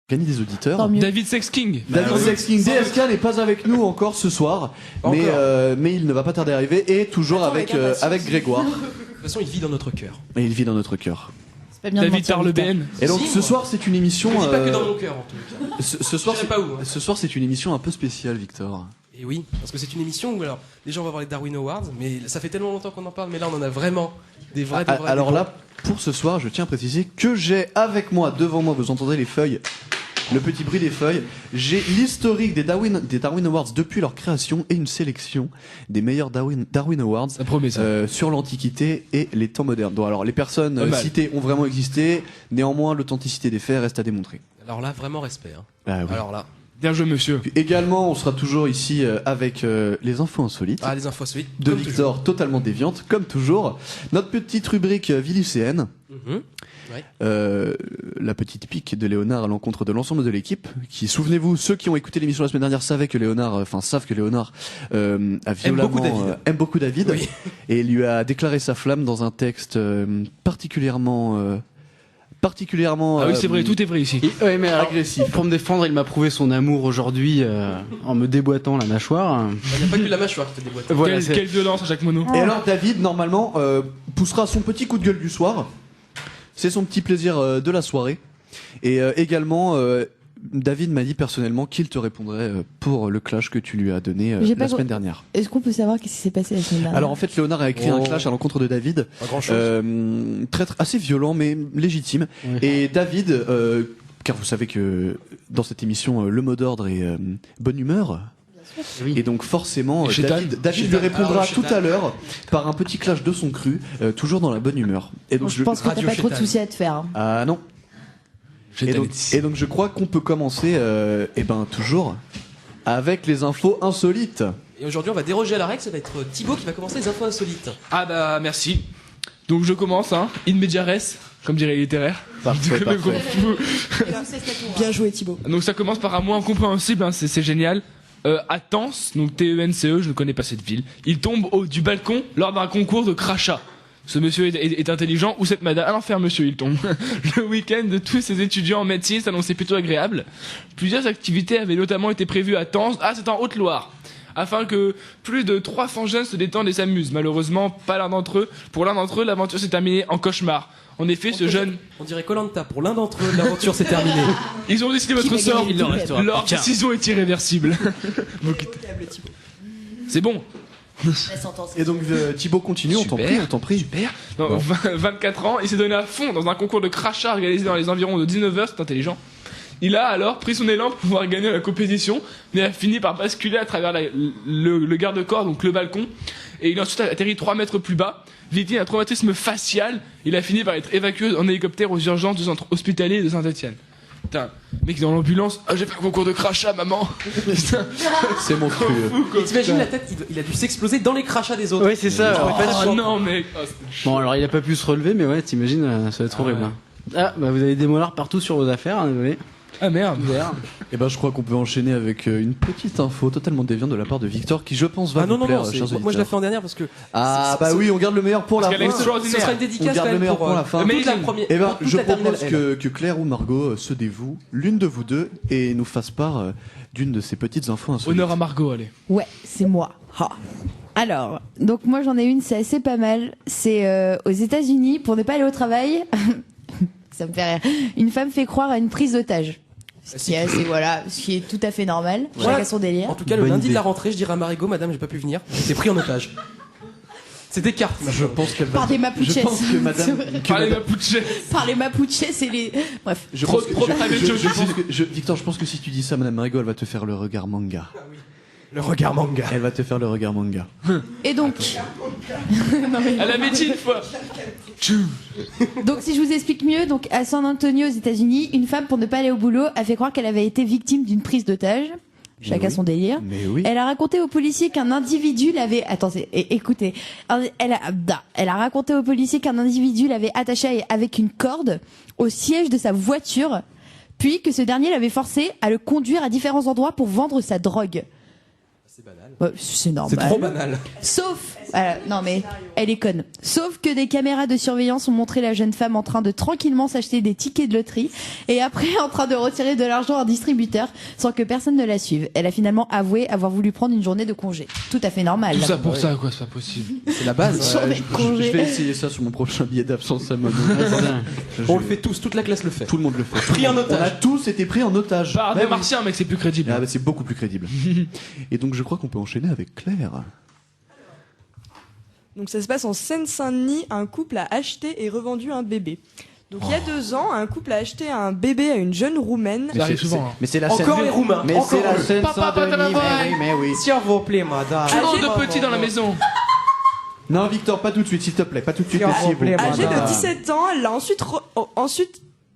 gagner des auditeurs. Tant mieux. David Sex King. David Sex King, DSK n'est pas avec nous encore ce soir, mais il ne va pas tarder à arriver, et toujours avec Grégoire. De toute façon, il vit dans notre cœur. Et il vit dans notre cœur. C'est pas bien de David mentir, par le Victor. BN. Et donc Si, ce soir c'est une émission. Je dis pas que dans mon cœur, en tout cas. Ce soir, Je dirais pas où, hein. ce soir c'est une émission un peu spéciale, Victor. Et oui, parce que c'est une émission où alors les gens vont voir les Darwin Awards, mais ça fait tellement longtemps qu'on en parle, mais là on en a vraiment des vrais. Alors là, pour ce soir, je tiens à préciser que j'ai avec moi, devant moi, vous entendez les feuilles, le petit bruit des feuilles, j'ai l'historique des Darwin Awards depuis leur création et une sélection des meilleurs Darwin Awards Ça promet ça. sur l'Antiquité et les temps modernes. Donc, alors les personnes Pas mal. citées ont vraiment existé, néanmoins l'authenticité des faits reste à démontrer. Alors là, vraiment respect. Hein. Ah oui. Alors là, Bien joué, monsieur. Puis également, on sera toujours ici avec les infos insolites. les infos solides. De comme Victor, totalement déviante, comme toujours. Notre petite rubrique vie lycéenne. toujours. Ouais. La petite pique de Léonard à l'encontre de l'ensemble de l'équipe. Qui, souvenez-vous, ceux qui ont écouté l'émission la semaine dernière savent que Léonard a violemment aime beaucoup David, Oui. et lui a déclaré sa flamme dans un texte particulièrement. Ah oui, c'est vrai, tout est vrai ici. Ouais, mais alors, agressif. pour me défendre, il m'a prouvé son amour aujourd'hui en me déboîtant la mâchoire. Il n'y a pas que la mâchoire qui te déboîte. Voilà, c'est- Quelle violence à chaque mono. Et alors David, normalement, poussera son petit coup de gueule du soir. C'est son petit plaisir de la soirée. Et également, David m'a dit personnellement qu'il te répondrait pour le clash que tu lui as donné J'ai la pas semaine dernière. Est-ce qu'on peut savoir qu'est-ce qui s'est passé la semaine dernière? Alors en fait, Léonard a écrit un clash à l'encontre de David, Pas grand chose. assez violent mais légitime. Ouais. Et David, car vous savez que dans cette émission, le mot d'ordre est bonne humeur. Oui. Et donc forcément, Et Chétan. David lui répondra Alors, tout Chétan. à l'heure par un petit clash de son cru, toujours dans la bonne humeur. Et donc Je pense que t'as Radio pas trop de Chétan. soucis à te faire. hein. Ah non. Et donc je crois qu'on peut commencer, toujours avec les infos insolites. Et aujourd'hui, on va déroger à la règle, ça va être Thibaut qui va commencer les infos insolites. Ah bah merci. Donc je commence, hein. In media res, comme dirait les littéraires. Parfait, parfait. Bien joué Thibaut. Donc ça commence par un mot incompréhensible, hein, c'est génial. À Tence, donc T-E-N-C-E, je ne connais pas cette ville. Il tombe du balcon lors d'un concours de crachat. Ce monsieur est intelligent, ou cette madame. À l'enfer, monsieur, il tombe. Le week-end de tous ces étudiants en médecine s'annonçait plutôt agréable. Plusieurs activités avaient notamment été prévues à Tence. Ah, c'est en Haute-Loire. Afin que plus de 300 jeunes se détendent et s'amusent. Malheureusement, pas l'un d'entre eux. Pour l'un d'entre eux, l'aventure s'est terminée en cauchemar. En effet, ce jeune... On dirait Koh-Lanta. Pour l'un d'entre eux, l'aventure s'est terminée. Ils ont décidé votre va sort. gagner Il en restera Leur plus qu'un. décision est irréversible. C'est bon. Et donc Thibaut continue, on t'en Super. prie, on t'en prie. Super. Non, 24 ans, il s'est donné à fond dans un concours de crachat organisé dans les environs de 19h, c'est intelligent. Il a alors pris son élan pour pouvoir gagner la compétition, mais a fini par basculer à travers le garde-corps, donc le balcon, et il a ensuite atterri 3 mètres plus bas. Victime d'un traumatisme facial, il a fini par être évacué en hélicoptère aux urgences du centre hospitalier de Saint-Etienne. Putain, mec dans l'ambulance, ah j'ai fait un concours de crachat, maman. Putain, C'est monstrueux. Et t'imagines la tête, il a dû s'exploser dans les crachats des autres. Ouais, c'est ça. En fait, oh non mec. Oh, c'était chaud. bon, alors il a pas pu se relever, mais ouais, t'imagines, ça va être horrible. hein. Ah, bah vous avez des molars partout sur vos affaires, hein, désolé. Ah merde. Et je crois qu'on peut enchaîner avec une petite info totalement déviante de la part de Victor qui je pense va Ah non, vous non, plaire, non, chers moi je la auditeurs. fais en dernière parce que. Ah c'est- oui, on garde le meilleur pour la Parce qu'elle est fin. extraordinaire. Ce sera une On dédicace garde quand le même meilleur pour pour la fin. toute la Amazing. première. Eh ben, toute je la terminale propose M. que Claire ou Margot se dévouent, l'une de vous deux, et nous fasse part d'une de ces petites infos insolites. Honneur à Margot, allez. Ouais, c'est moi. Ha. Alors, donc moi j'en ai une, c'est assez pas mal. C'est aux États-Unis, pour ne pas aller au travail, ça me fait rire. Une femme fait croire à une prise d'otage. Ce qui est assez, voilà, ce qui est tout à fait normal. Chacun son délire. En tout cas, le Bonne lundi idée. de la rentrée, je dirais à Marigot, madame, j'ai pas pu venir. J'étais pris en otage. C'est des cartes. Je pense qu'elle va. Par des Mapuches. Je pense que madame. C'est vrai. que Parlez madame- Mapuche. Par les Mapuches, c'est les. Bref. Je Trop- pense que, trop je- private je- joke. je pense que- Victor, je pense que si tu dis ça, madame Marigot, elle va te faire le regard manga. Le regard manga. Elle va te faire le regard manga. Et donc. Elle avait dit une fois. Donc si je vous explique mieux, donc à San Antonio aux États-Unis, une femme pour ne pas aller au boulot a fait croire qu'elle avait été victime d'une prise d'otage. Chacun oui. son délire. Mais oui. Elle a raconté aux policiers qu'un individu l'avait. Attendez, écoutez. Elle a raconté aux policiers qu'un individu l'avait attachée avec une corde au siège de sa voiture, puis que ce dernier l'avait forcé à le conduire à différents endroits pour vendre sa drogue. C'est banal. C'est normal. C'est trop banal. Sauf, non mais elle est conne. Sauf que des caméras de surveillance ont montré la jeune femme en train de tranquillement s'acheter des tickets de loterie et après en train de retirer de l'argent à un distributeur sans que personne ne la suive. Elle a finalement avoué avoir voulu prendre une journée de congé. Tout à fait normal. Tout là. ça pour ça, quoi, c'est pas possible. C'est la base. Une journée de congé. Je vais essayer ça sur mon prochain billet d'absence à Mono. On le fait tous, toute la classe le fait. Tout le monde le fait. Pris en On a otage. tous été pris en otage. Par Bah des oui. martiens, mec, c'est plus crédible. Ah bah, c'est beaucoup plus crédible. Et donc je crois qu'on peut enchaîner avec Claire. Donc ça se passe en Seine-Saint-Denis, un couple a acheté et revendu un bébé. Donc il y a 2 ans, un couple a acheté un bébé à une jeune roumaine. Ça arrive souvent. hein. Mais c'est la Encore scène. les Roumains. Mais c'est la scène Papa, papa, Saint-Denis. papa, Mais oui. S'il vous plaît, madame. Toujours de petits dans la maison. Non, Victor, pas tout de suite, s'il te plaît, pas tout de suite. S'il vous merci, plaît, vous. Âgée madame. de 17 ans, elle l'a ensuite...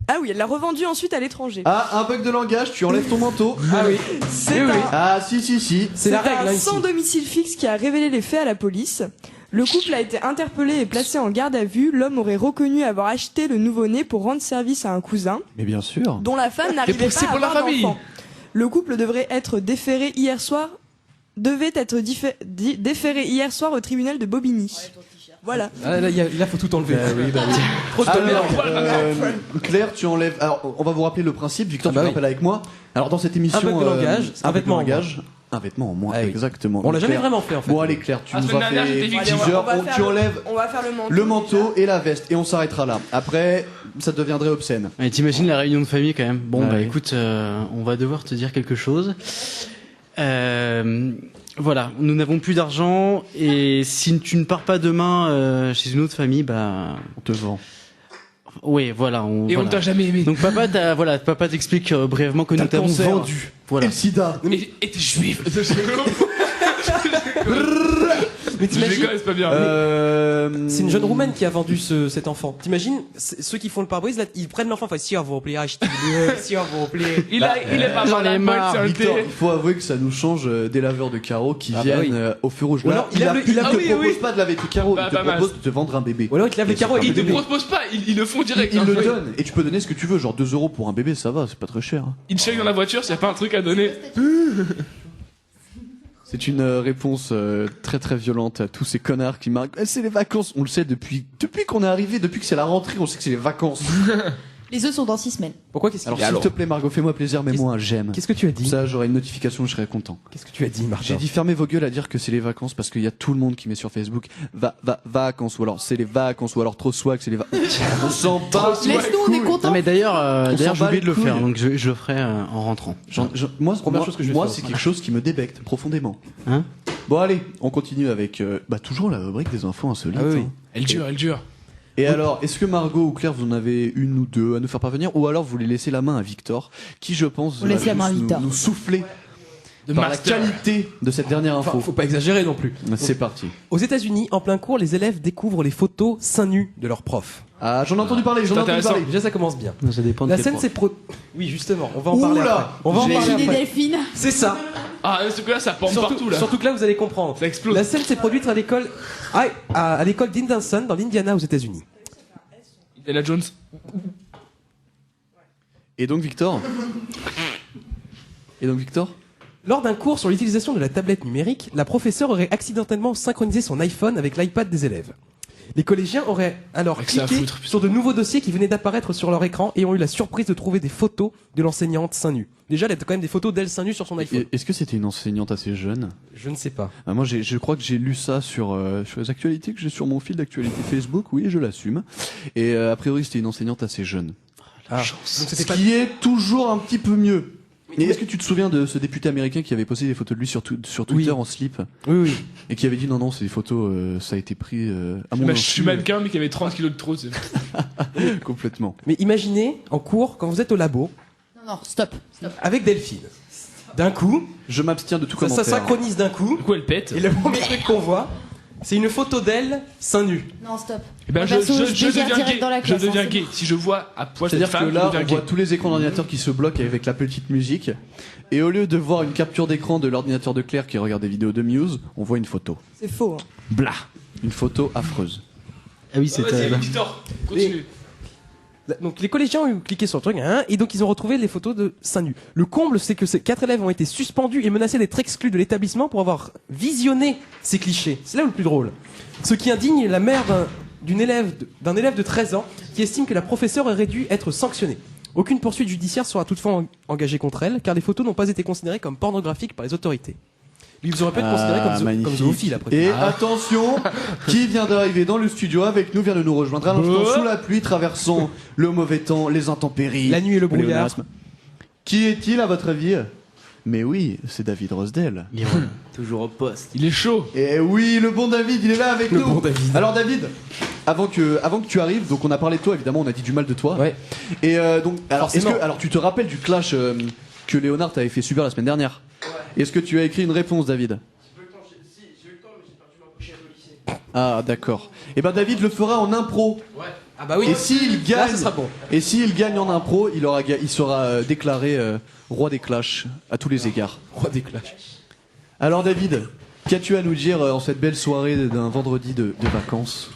Ah oui, elle l'a revendu ensuite à l'étranger. Ah, un bug de langage, tu enlèves ton manteau. Ah oui. C'est oui, un, oui. Ah, si. C'est la un règle, hein, ici. sans domicile fixe qui a révélé les faits à la police. Le couple a été interpellé et placé en garde à vue. L'homme aurait reconnu avoir acheté le nouveau-né pour rendre service à un cousin, Mais bien sûr. dont la femme n'arrivait c'est pas à pour la avoir famille. d'enfant. Le couple devait être déféré hier soir au tribunal de Bobigny. Voilà. Ah, là, faut tout enlever. Trop de Alors, mélange. Claire, tu enlèves. Alors, on va vous rappeler le principe. Victor, Ah bah tu te oui. rappelles avec moi. Alors, dans cette émission, Un bug de langage, un un vêtement vêtement en langage, un vêtement en moins, Ah oui. exactement. On l'a jamais Claire. vraiment fait en fait. Bon, allez, Claire, tu La nous semaine as dernière, fait j'étais teaser. victime. Tu enlèves On va faire le manteau. le manteau et la veste et on s'arrêtera là. Après, ça deviendrait obscène. Et t'imagines la réunion de famille quand même. Bon, Ah bah oui. écoute, on va devoir te dire quelque chose. Voilà, nous n'avons plus d'argent et si tu ne pars pas demain chez une autre famille, bah On te vend. oui, voilà. Et on ne voilà. t'a jamais aimé. Donc papa t'explique brièvement que T'as nous le t'avons cancer. vendu. Et Voilà. le sida. Et t'es juif. Mais Je t'imagines, déconne, c'est pas bien. c'est une jeune roumaine qui a vendu cet enfant. T'imagines, ceux qui font le pare-brise, là, ils prennent l'enfant, enfin, si on vous plaît, achetez-le, si on vous plaît. Il est pas j'en mal ai à la marre, bonne Victor, santé. il faut avouer que ça nous change des laveurs de carreaux qui Ah bah viennent oui. au feu rouge. Ou alors, il il lave le- te oui, propose oui. pas de laver tes carreaux, Bah, il te pas mal. propose de te vendre un bébé. Ou alors, ils te lavent les carreaux et Ils ils te te proposent pas, ils le font direct. Il hein. le donne et tu peux donner ce que tu veux, genre 2 € pour un bébé, ça va, c'est pas très cher. Il check dans la voiture s'il y a pas un truc à donner. C'est une réponse très très violente à tous ces connards qui marquent. C'est les vacances, on le sait depuis qu'on est arrivé, depuis que c'est la rentrée, on sait que c'est les vacances. Les œufs sont dans 6 semaines. Pourquoi qu'est-ce Alors qu'il y a s'il te plaît Margot, fais-moi plaisir, mets-moi un j'aime. Qu'est-ce que tu as dit? Ça, j'aurai une notification, je serai content. Qu'est-ce que tu as dit, Martin? J'ai dit fermez vos gueules à dire que c'est les vacances parce qu'il y a tout le monde qui met sur Facebook vacances ou alors c'est les vacances ou alors trop swag, c'est les vacances. On s'en bat. Laisse-nous, on est contents. Non mais d'ailleurs On j'ai s'en bat oublié de les le faire, couilles. donc je le ferai en rentrant. Première chose que je vais moi faire. c'est quelque chose qui me débecte profondément. Hein? Bon allez, on continue avec toujours la rubrique des infos insolites. Ah oui, oui. hein. Elle dure. Et alors, est-ce que Margot ou Claire, vous en avez une ou deux à nous faire parvenir, ou alors vous voulez laisser la main à Victor, qui je pense On laisse la main à juste Victor. nous souffler De par master. la qualité de cette dernière Enfin, info. faut pas exagérer non plus. C'est parti. Aux États-Unis, en plein cours, les élèves découvrent les photos seins nus de leurs profs. Ah, j'en ai entendu parler, j'en ai entendu intéressant. parler. Déjà, ça commence bien. Non, ça dépend de La quel scène point. s'est Oui, justement, on va en parler Oula, après. On va en j'ai parler J'ai des après. delphines. C'est ça. Ah, ce coup-là, ça pend partout là. Surtout que là, vous allez comprendre. Ça explose. La scène s'est produite à l'école à l'école d'Indenson, dans l'Indiana, aux États-Unis. Indiana Jones. Et donc Victor Lors d'un cours sur l'utilisation de la tablette numérique, la professeure aurait accidentellement synchronisé son iPhone avec l'iPad des élèves. Les collégiens auraient alors Avec ça à cliqué foutre, putain. sur de nouveaux dossiers qui venaient d'apparaître sur leur écran et ont eu la surprise de trouver des photos de l'enseignante seins nus. Déjà, elle a quand même des photos d'elle seins nus sur son iPhone. Est-ce que c'était une enseignante assez jeune? Je ne sais pas. Moi, je crois que j'ai lu ça sur les actualités que j'ai sur mon fil d'actualité Facebook, oui, je l'assume. Et a priori, c'était une enseignante assez jeune. Ah. Donc Ce c'était pas. qui est toujours un petit peu mieux. Et est-ce que tu te souviens de ce député américain qui avait posté des photos de lui sur Twitter Oui. en slip Oui, oui. et qui avait dit non, c'est des photos, ça a été pris à mon Je insu. suis mannequin mais qui avait 30 kilos de trop. c'est- Complètement. Mais imaginez, en cours, quand vous êtes au labo, Non, stop. avec Delphine. D'un coup, Je m'abstiens de tout ça commentaire. synchronise d'un coup, Du coup, elle pète. et le premier truc qu'on voit, c'est une photo d'elle seins nus. Non, stop. Eh ben, Moi, perso, je je dégage deviens direct gay. dans la Je classe, deviens hein, gay. Si je vois à poil cette C'est-à-dire femme, que je là, deviens on gay. voit tous les écrans d'ordinateur qui se bloquent avec la petite musique. Et au lieu de voir une capture d'écran de l'ordinateur de Claire qui regarde des vidéos de Muse, on voit une photo. C'est faux. Hein. Blah. Une photo affreuse. Ah oui, Vas-y, c'était. Victor, continue. Donc les collégiens ont cliqué sur le truc, hein, et donc ils ont retrouvé les photos de seins nus. Le comble, c'est que ces 4 élèves ont été suspendus et menacés d'être exclus de l'établissement pour avoir visionné ces clichés. C'est là le plus drôle. Ce qui indigne la mère d'un élève de 13 ans qui estime que la professeure aurait dû être sanctionnée. Aucune poursuite judiciaire sera toutefois engagée contre elle, car les photos n'ont pas été considérées comme pornographiques par les autorités. Ils auraient pu être considérés comme zoophiles après. Et attention, qui vient d'arriver dans le studio avec nous vient de nous rejoindre à l'instant sous la pluie, traversant le mauvais temps, les intempéries, La nuit et le brouillard. pléonasme. Qui est-il à votre avis? Mais oui, c'est David Rosdell. Toujours au poste. Il est chaud. Et oui, le bon David, il est là avec Le nous. bon David. Alors David, avant que tu arrives, donc on a parlé de toi évidemment, on a dit du mal de toi. Ouais. Et donc alors Forcément. alors tu te rappelles du clash que Léonard t'avait fait subir la semaine dernière? Ouais. Est-ce que tu as écrit une réponse, David? Ah d'accord. Et ben David le fera en impro. Ouais. Ah bah oui. Et s'il Là, gagne, ce sera bon. et s'il gagne en impro, il sera déclaré roi des clashs à tous les égards. Roi des clashs. Alors David, qu'as-tu à nous dire en cette belle soirée d'un vendredi de vacances?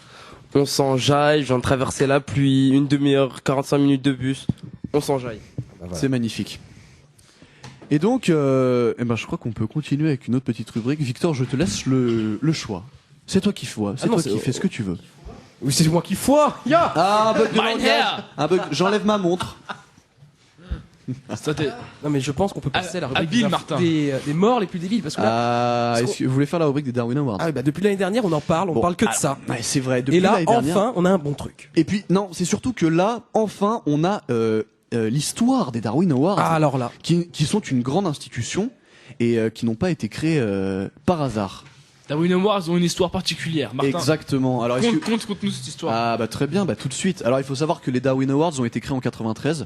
On s'enjaille, je viens de traverser la pluie, une demi-heure, 45 minutes de bus. On s'enjaille. C'est magnifique. Et donc, je crois qu'on peut continuer avec une autre petite rubrique. Victor, je te laisse le choix. C'est toi qui vois, c'est Ah non, toi c'est- qui fais ce que tu veux. Oui, c'est moi qui foire. Ya. Ah, un bug de Mein langage. Herr. Un bug. J'enlève ma montre. Ça t'est- Non mais je pense qu'on peut passer à la rubrique habile, des Martin. des morts les plus débiles parce que là, Ah, est-ce que vous voulez faire la rubrique des Darwin Awards? ah oui, bah depuis l'année dernière on en parle, on Bon, parle que de ça. Ouais, c'est vrai. Depuis Et là l'année dernière. enfin on a un bon truc. Et puis non, c'est surtout que là, enfin, on a l'histoire des Darwin Awards, Ah alors là. qui sont une grande institution et qui n'ont pas été créés par hasard. Darwin Awards ont une histoire particulière. Martin, Exactement. Alors est-ce que conte-nous cette histoire. Ah bah très bien, bah tout de suite. Alors il faut savoir que les Darwin Awards ont été créés en 93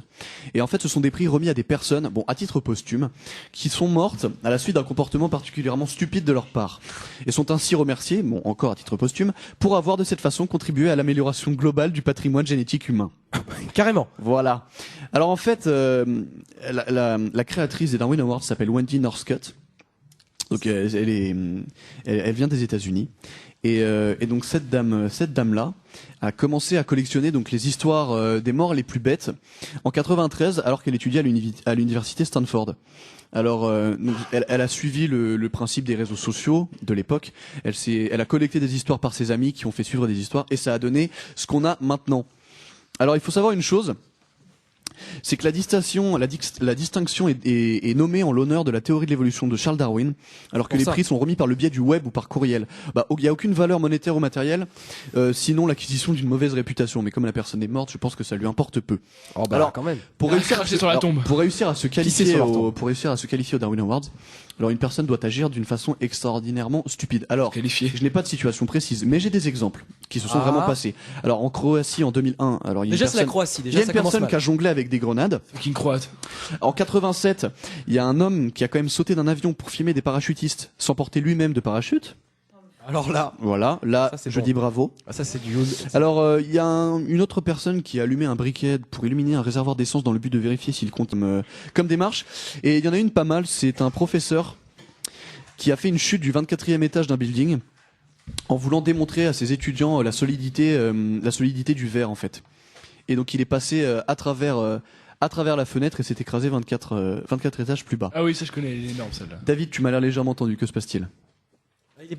et en fait ce sont des prix remis à des personnes, bon à titre posthume, qui sont mortes à la suite d'un comportement particulièrement stupide de leur part et sont ainsi remerciées, bon encore à titre posthume, pour avoir de cette façon contribué à l'amélioration globale du patrimoine génétique humain. Carrément. Voilà. Alors en fait, la créatrice des Darwin Awards s'appelle Wendy Northcutt. Donc elle vient des États-Unis et donc cette dame là a commencé à collectionner donc les histoires des morts les plus bêtes en 93 alors qu'elle étudiait à l'université Stanford. Alors donc, elle a suivi le principe des réseaux sociaux de l'époque. Elle a collecté des histoires par ses amis qui ont fait suivre des histoires et ça a donné ce qu'on a maintenant. Alors il faut savoir une chose. C'est que la distinction est nommée en l'honneur de la théorie de l'évolution de Charles Darwin, alors que Pour les ça. prix sont remis par le biais du web ou par courriel. Bah, il n'y a aucune valeur monétaire ou matérielle, sinon l'acquisition d'une mauvaise réputation. Mais comme la personne est morte, je pense que ça lui importe peu. Oh bah Alors, quand même. Pour Ah, réussir, cracher sur la tombe. pour réussir à se Pisser qualifier sur leur tombe. aux Darwin Awards, alors une personne doit agir d'une façon extraordinairement stupide. Alors, Qualifié. je n'ai pas de situation précise, mais j'ai des exemples qui se sont Ah. vraiment passés. Alors en Croatie en 2001, alors il y a une Déjà c'est la personne, Croatie, il y déjà a une ça commence personne mal. qui a jonglé avec des grenades. King croate. En 87, il y a un homme qui a quand même sauté d'un avion pour filmer des parachutistes sans porter lui-même de parachute. Alors là, Voilà, là, Ça, c'est je bon. dis bravo. ah, ça c'est du Alors, il y a une autre personne qui a allumé un briquet pour illuminer un réservoir d'essence dans le but de vérifier s'il compte comme démarche. Et il y en a une pas mal, c'est un professeur qui a fait une chute du 24e étage d'un building en voulant démontrer à ses étudiants la solidité du verre en fait. Et donc il est passé à travers la fenêtre et s'est écrasé 24 étages plus bas. Ah oui, ça je connais, elle est énorme celle-là. David, tu m'as l'air légèrement tendu, que se passe-t-il?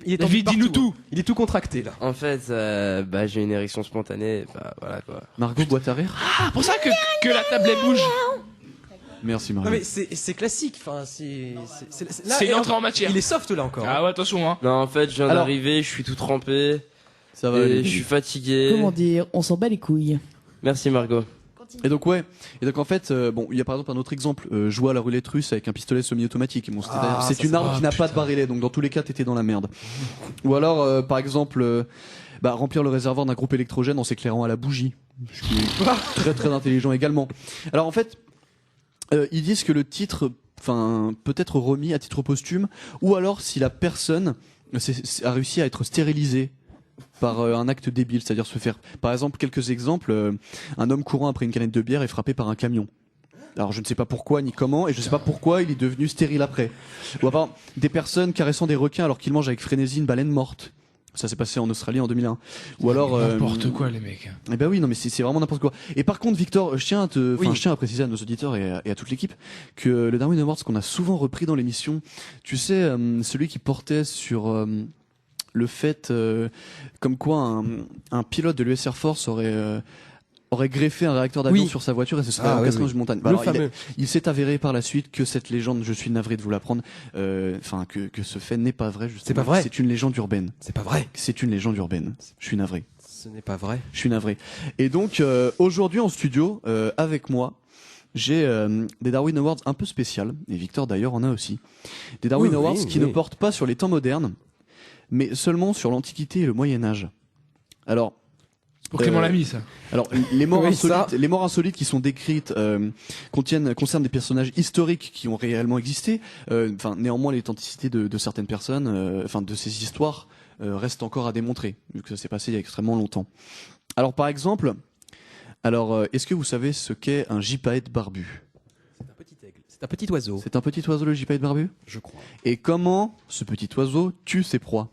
il est David, tendu dis-nous partout, tout. hein. Il est tout contracté là. En fait, j'ai une érection spontanée, bah voilà quoi. Margot boîte à rire. Ah, pour ça que la table elle bouge. Merci Non Margot. mais c'est classique, enfin là, C'est une et entrée en matière. Il est soft là encore. Ah ouais, attention hein. Non, en fait, je viens Alors- d'arriver, je suis tout trempé, Ça va et aller. je suis fatigué. Comment dire, on s'en bat les couilles. Merci Margot. Et donc ouais, et donc en fait, il y a par exemple un autre exemple, jouer à la roulette russe avec un pistolet semi-automatique. Bon, Ah, c'est ça, une c'est- arme qui n'a pas de barillet, donc dans tous les cas, t'étais dans la merde. Ou alors, par exemple, remplir le réservoir d'un groupe électrogène en s'éclairant à la bougie. Ce qui est très très intelligent également. Alors en fait, ils disent que le titre, peut être remis à titre posthume, ou alors si la personne a réussi à être stérilisée par un acte débile, c'est-à-dire se faire, par exemple, quelques exemples, un homme courant après une canette de bière est frappé par un camion. Alors je ne sais pas pourquoi ni comment, et je ne sais pas pourquoi il est devenu stérile après. Ou alors des personnes caressant des requins alors qu'ils mangent avec frénésie une baleine morte. Ça s'est passé en Australie en 2001. Ou alors N'importe quoi, les mecs. Eh ben oui, non mais c'est vraiment n'importe quoi. Et par contre, Victor, je tiens à préciser à nos auditeurs et à toute l'équipe que le Darwin Awards qu'on a souvent repris dans l'émission, tu sais, celui qui portait sur le fait comme quoi un pilote de l'US Air Force aurait greffé un réacteur d'avion sur sa voiture et ce serait en cascant d'une montagne. Alors, il s'est avéré par la suite que cette légende, je suis navré de vous l'apprendre, que ce fait n'est pas vrai. Justement. C'est pas vrai. C'est une légende urbaine. C'est pas vrai. C'est une légende urbaine. Je suis navré. Ce n'est pas vrai. Je suis navré. Et donc aujourd'hui en studio avec moi, j'ai des Darwin Awards un peu spéciales, et Victor d'ailleurs en a aussi. Des Darwin Awards qui ne portent pas sur les temps modernes, mais seulement sur l'Antiquité et le Moyen Âge. Alors Pour Clément Lamy, ça. Alors, les morts insolites qui sont décrites concernent des personnages historiques qui ont réellement existé. Néanmoins, l'authenticité de certaines personnes, de ces histoires, reste encore à démontrer, vu que ça s'est passé il y a extrêmement longtemps. Alors, par exemple, est-ce que vous savez ce qu'est un gypaète barbu ? C'est un petit aigle. C'est un petit oiseau. C'est un petit oiseau, le gypaète barbu ? Je crois. Et comment ce petit oiseau tue ses proies ?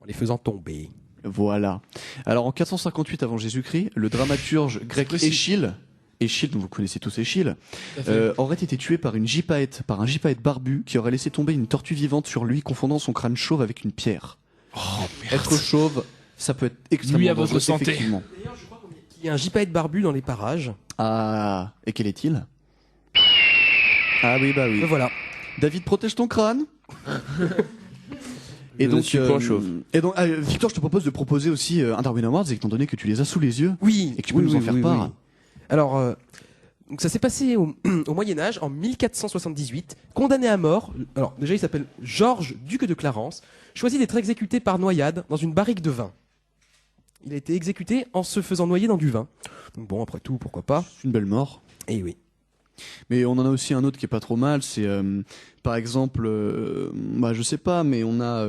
En les faisant tomber. Voilà. Alors en 458 avant Jésus-Christ, le dramaturge grec Échille, dont vous connaissez tous Échille, aurait été tué par un gypaète barbu qui aurait laissé tomber une tortue vivante sur lui, confondant son crâne chauve avec une pierre. Oh, merde. Être chauve, ça peut être extrêmement Nuit à dangereux, votre santé. effectivement. D'ailleurs, je crois qu'il y a un gypaète barbu dans les parages. Ah, et quel est-il ? Ah oui, bah oui. Ben voilà. David, protège ton crâne. Et Je donc, suis point chauve. Victor, je te propose de proposer aussi un Darwin Awards, étant donné que tu les as sous les yeux. Oui. Et que tu peux nous en faire part. Oui. Alors, donc ça s'est passé au Moyen-Âge, en 1478. Condamné à mort, alors déjà il s'appelle Georges, duc de Clarence, choisit d'être exécuté par noyade dans une barrique de vin. Il a été exécuté en se faisant noyer dans du vin. Donc bon, après tout, pourquoi pas. C'est une belle mort. Et oui. Mais on en a aussi un autre qui est pas trop mal, c'est par exemple, je sais pas, mais on a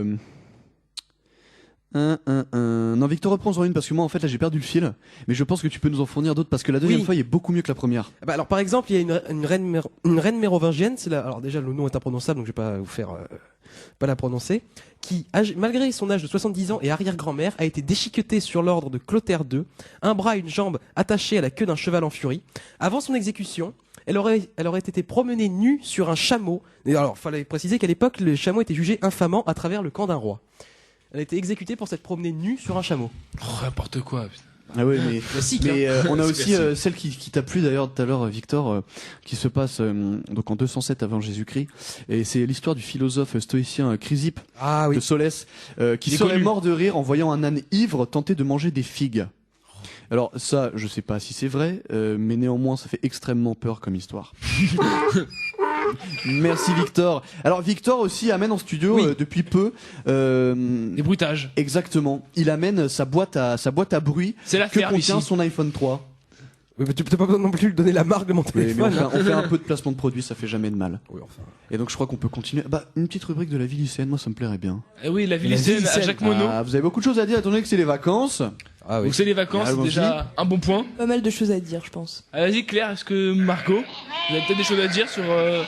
Non, Victor, reprends-en une parce que moi en fait là j'ai perdu le fil, mais je pense que tu peux nous en fournir d'autres parce que la deuxième feuille est beaucoup mieux que la première. Bah alors par exemple, il y a une reine mérovingienne, alors déjà le nom est imprononçable donc je vais pas vous faire pas la prononcer, qui malgré son âge de 70 ans et arrière-grand-mère a été déchiquetée sur l'ordre de Clotaire II, un bras et une jambe attachés à la queue d'un cheval en furie. Avant son exécution, elle aurait été promenée nue sur un chameau. Et alors, fallait préciser qu'à l'époque, le chameau était jugé infamant à travers le camp d'un roi. Elle a été exécutée pour s'être promenée nue sur un chameau. Oh, n'importe quoi, putain. Ah ouais, mais, Classique, on a aussi celle qui t'a plu d'ailleurs tout à l'heure, Victor, qui se passe donc en 207 avant Jésus-Christ, et c'est l'histoire du philosophe stoïcien Chrysippe de Solès, qui serait mort de rire en voyant un âne ivre tenter de manger des figues. Alors ça, je sais pas si c'est vrai, mais néanmoins ça fait extrêmement peur comme histoire. Merci Victor. Alors Victor aussi amène en studio depuis peu des bruitages. Exactement. Il amène sa boîte à bruit que contient son iPhone 3. Oui, mais tu peux pas non plus lui donner la marque de mon téléphone. Mais on fait un peu de placement de produit, ça fait jamais de mal. Oui, enfin. Et donc je crois qu'on peut continuer. Une petite rubrique de la vie lycéenne, moi ça me plairait bien. Eh oui, la vie lycéenne à Jacques Monod. Vous avez beaucoup de choses à dire étant donné que c'est les vacanses. Ah oui. Donc c'est les vacances, c'est déjà un bon point. Pas mal de choses à dire, je pense. Vas-y Claire, est-ce que Margot, vous avez peut-être des choses à dire sur... Je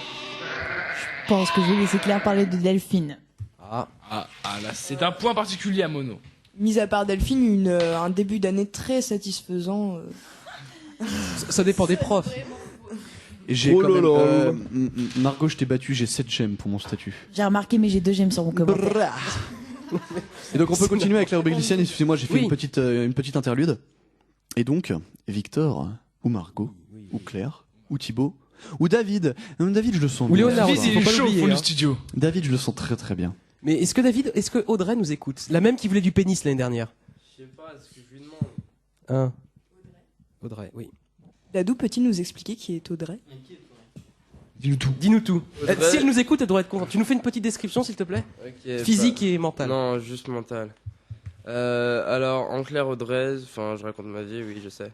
pense que je vais laisser Claire parler de Delphine. Ah là, c'est un point particulier à Mono. Mis à part Delphine, un début d'année très satisfaisant. Ça dépend des profs. Et j'ai quand même, Margot, je t'ai battu, j'ai 7 gemmes pour mon statut. J'ai remarqué, mais j'ai 2 gemmes sur mon commentaire. Et donc on peut continuer avec la rubrique lycéenne. Excusez-moi, j'ai fait une petite interlude. Et donc, Victor, ou Margot, ou Claire, ou Thibaut, ou David. Non, David, je le sens. Ou Léonard. David, il est chaud au fond du studio. David, je le sens très très bien. Mais est-ce que Audrey nous écoute? La même qui voulait du pénis l'année dernière. Je sais pas, ce que je lui demande. Audrey, oui. Dadou, peux-tu nous expliquer qui est Audrey? Dis-nous tout. Audrey... Si elle nous écoute, elle devrait être contente. Tu nous fais une petite description, s'il te plaît? Physique et mentale. Non, juste mentale. Alors, en clair, Audrey, je raconte ma vie, oui, je sais.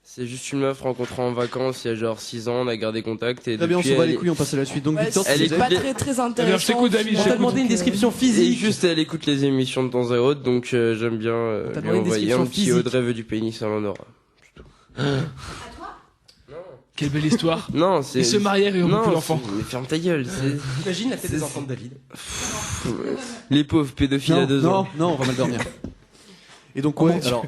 C'est juste une meuf rencontrée en vacances il y a genre 6 ans, on a gardé contact et très bien, on s'en bat les couilles, on passe à la suite. Donc Victor, c'est pas très intéressant. Je t'écoute, David, on t'a demandé une description physique. Et juste elle écoute les émissions de temps à autre, donc j'aime bien lui envoyer un petit Audrey veut du pénis, elle en aura. Quelle belle histoire. Non, c'est... Ils se marièrent et ont beaucoup d'enfants. Mais ferme ta gueule. Imagine la tête des enfants de David. Les pauvres pédophiles à 2 ans. Non, on va mal dormir. Et donc, ouais, alors,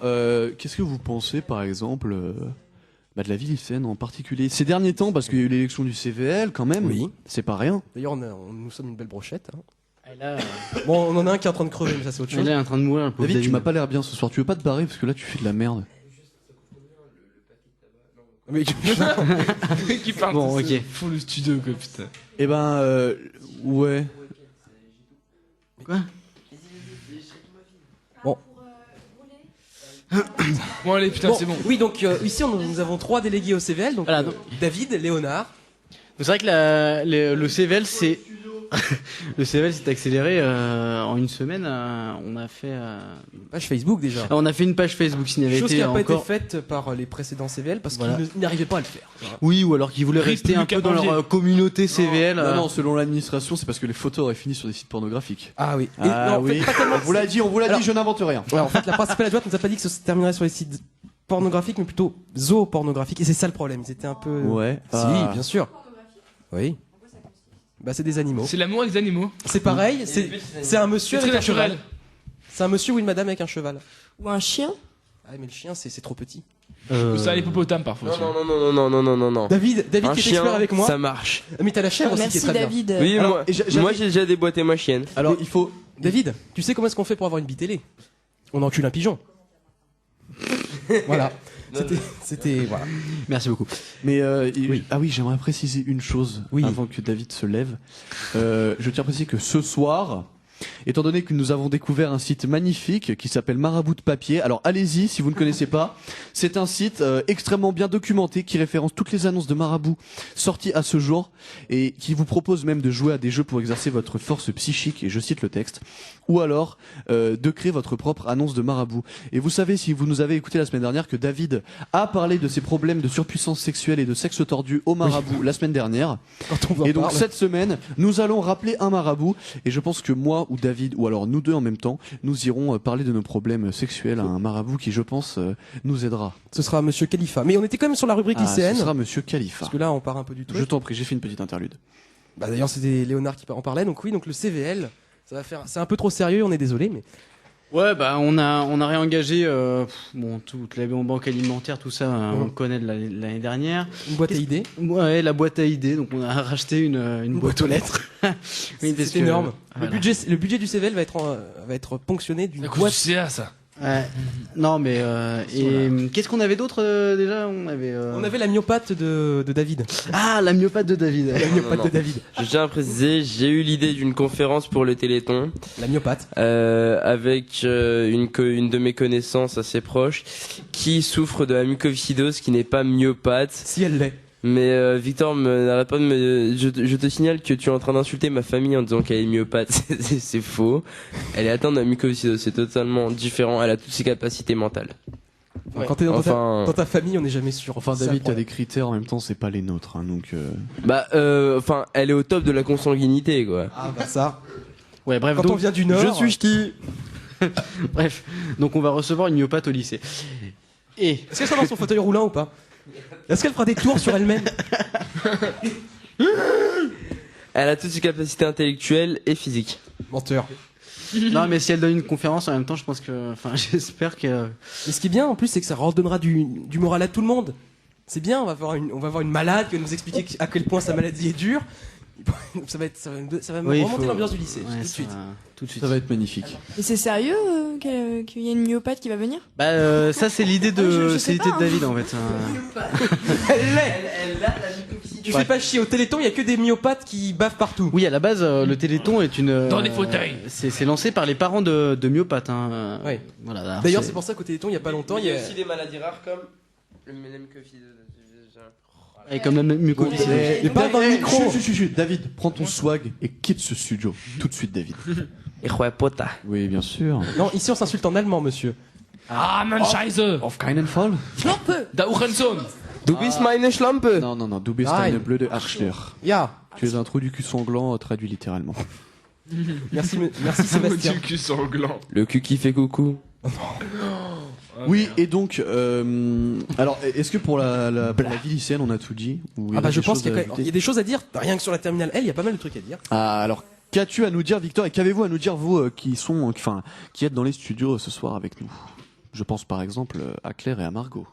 qu'est-ce que vous pensez, par exemple, de la vie lycéenne en particulier ces derniers temps, parce qu'il y a eu l'élection du CVL, quand même. Oui. C'est pas rien. D'ailleurs, nous sommes une belle brochette. Hein. Et là, Bon, on en a un qui est en train de crever, mais ça c'est autre chose. il est en train de mourir, le pauvre David, tu m'as pas l'air bien ce soir. Tu veux pas te barrer, parce que là, tu fais de la merde. Mais Qui parle Bon, de ok. ça. Font le studio, quoi, putain. Eh ben, ouais. Quoi? Bon, allez, putain, Bon, c'est bon. Oui, donc ici nous avons 3 délégués au CVL. Donc Voilà, donc- David, Léonard. C'est vrai que le CVL, c'est. Le CVL s'est accéléré en une semaine. On a fait. Page Facebook déjà. On a fait une page Facebook s'il n'y avait Chose qui été n'a pas été encore. faite par les précédents CVL parce Voilà. qu'ils n'arrivaient pas à le faire. Oui, ou alors qu'ils voulaient Rip rester un Lucas peu dans leur Bangier. communauté CVL. Non, non, selon l'administration, c'est parce que les photos auraient fini sur des sites pornographiques. Ah oui. Et, Ah non, en oui. fait, pas tellement- On vous l'a dit, Alors- je n'invente rien. Ouais, en fait, la principale adjointe nous a pas dit que ça se terminerait sur les sites pornographiques, mais plutôt zoopornographiques. Et c'est ça le problème. Ils étaient un peu. Ouais. Si, Ah. bien sûr. Oui. Bah, c'est des animaux. C'est l'amour avec les animaux. C'est pareil. C'est un monsieur C'est avec très un cheval. naturel. C'est un monsieur ou une madame avec un cheval. Ou un chien. Ah, mais le chien, c'est trop petit. Ça, les hippopotames, parfois. aussi. Non. David Un qui est chien, expert avec moi. ça marche. Mais t'as la chèvre aussi qui est Merci très bien. David. Oui, Alors, moi, et j'avais- moi j'ai déjà déboîté ma chienne. Alors, il faut. David, tu sais comment est-ce qu'on fait pour avoir une bite télé? On encule un pigeon. Voilà. C'était voilà. Merci beaucoup. Mais Oui. ah oui, j'aimerais préciser une chose Oui. avant que David se lève. Je tiens à préciser que ce soir, étant donné que nous avons découvert un site magnifique qui s'appelle Marabout de papier, alors allez-y si vous ne connaissez pas. C'est un site extrêmement bien documenté qui référence toutes les annonces de Marabout sorties à ce jour et qui vous propose même de jouer à des jeux pour exercer votre force psychique, et je cite le texte, ou alors de créer votre propre annonce de Marabout. Et vous savez, si vous nous avez écouté la semaine dernière, que David a parlé de ses problèmes de surpuissance sexuelle et de sexe tordu au Marabout la semaine dernière. Quand on Et donc parle. cette semaine, nous allons rappeler un marabout, et je pense que moi ou David, ou alors nous deux en même temps, nous irons parler de nos problèmes sexuels à un marabout qui, je pense, nous aidera. Ce sera Monsieur Khalifa. Mais on était quand même sur la rubrique Ah, lycéenne. ce sera Monsieur Khalifa. Parce que là, on part un peu du tout. Je t'en prie, j'ai fait une petite interlude. Bah, d'ailleurs, c'était Léonard qui en parlait. Donc oui, donc le CVL, ça va faire. C'est un peu trop sérieux. On est désolé, mais Ouais, bah on a réengagé bon toutes les banques alimentaires, tout ça, on connaît de l'année dernière. une boîte à idées. Ouais, la boîte à idées, donc on a racheté une boîte aux lettres. Oui, parce C'est que- énorme. voilà. Le budget du CVL va être ponctionné d'une À cause du boîte. CA, ça. Ouais. Non, mais et qu'est-ce qu'on avait d'autre déjà? On avait la myopathe de David. Ah, la myopathe de David. La myopathe non. de David. Je tiens à préciser, j'ai eu l'idée d'une conférence pour le Téléthon La myopathe. avec une de mes connaissances assez proches qui souffre de la mucoviscidose, qui n'est pas myopathe. Si elle l'est. Mais Victor n'arrête pas de me. Je te signale que tu es en train d'insulter ma famille en disant qu'elle est myopathe. C'est faux. Elle est atteinte de la mucoviscidose. C'est totalement différent. Elle a toutes ses capacités mentales. Enfin, quand t'es dans, Enfin- dans ta famille, on n'est jamais sûr. Enfin, C'est David, un t'as problème. des critères en même temps, c'est pas les nôtres, hein, donc. Enfin, elle est au top de la consanguinité, quoi. Ah bah ça. Ouais, bref, Quand on donc, vient du Nord. Je suis ch'ti. bref, donc on va recevoir une myopathe au lycée. Et Est-ce qu'elle sera dans son fauteuil roulant ou pas? Est-ce qu'elle fera des tours sur elle-même? Elle a toutes ses capacités intellectuelles et physiques. Menteur. non, mais si elle donne une conférence en même temps, je pense que, enfin, j'espère que. Mais ce qui est bien en plus, c'est que ça redonnera du moral à tout le monde. C'est bien, on va voir une malade qui va nous expliquer à quel point sa maladie est dure. Ça va Oui, remonter faut- l'ambiance du lycée, Ouais, tout de ça suite. va- Tout de suite. Ça va être magnifique. Et c'est sérieux qu'il y ait une myopathe qui va venir? Bah, ça c'est l'idée de, je c'est sais l'idée pas, de David en fait. Elle l'est. Tu fais pas chier, au Téléthon, il y a que des myopathes qui bavent partout. Oui, à la base, le Téléthon est une. Dans des fauteuils. C'est lancé par les parents de myopathes. Hein. Ouais. Voilà. alors, D'ailleurs, c'est pour ça qu'au Téléthon, il y a pas longtemps, il y a des maladies rares comme le mucoviscidose. Et comme la mucoviscidose. Et pas dans le micro. Chut, David, prends ton swag et quitte ce studio. Tout de suite, David. Et pota. Oui, bien sûr. Non, ici on s'insulte en allemand, monsieur. Ah, man, Scheiße. Auf keinen Fall. Da Hurensohn. Du bist meine Schlampe. Non, du bist Nein. eine blöde Arschloch. Ya. Tu es un trou du cul sanglant, traduit littéralement. Merci Sébastien. Mon cul sanglant. Le cul qui fait coucou. Oui, et donc, alors, est-ce que pour la vie lycéenne, on a tout dit ou il y Ah a bah des je pense choses qu'il à y a ajouter des choses à dire. Rien que sur la terminale L, il y a pas mal de trucs à dire. Ah, alors, Qu'as-tu à nous dire, Victor, et qu'avez-vous à nous dire, vous, qui êtes dans les studios ce soir avec nous? Je pense par exemple à Claire et à Margot.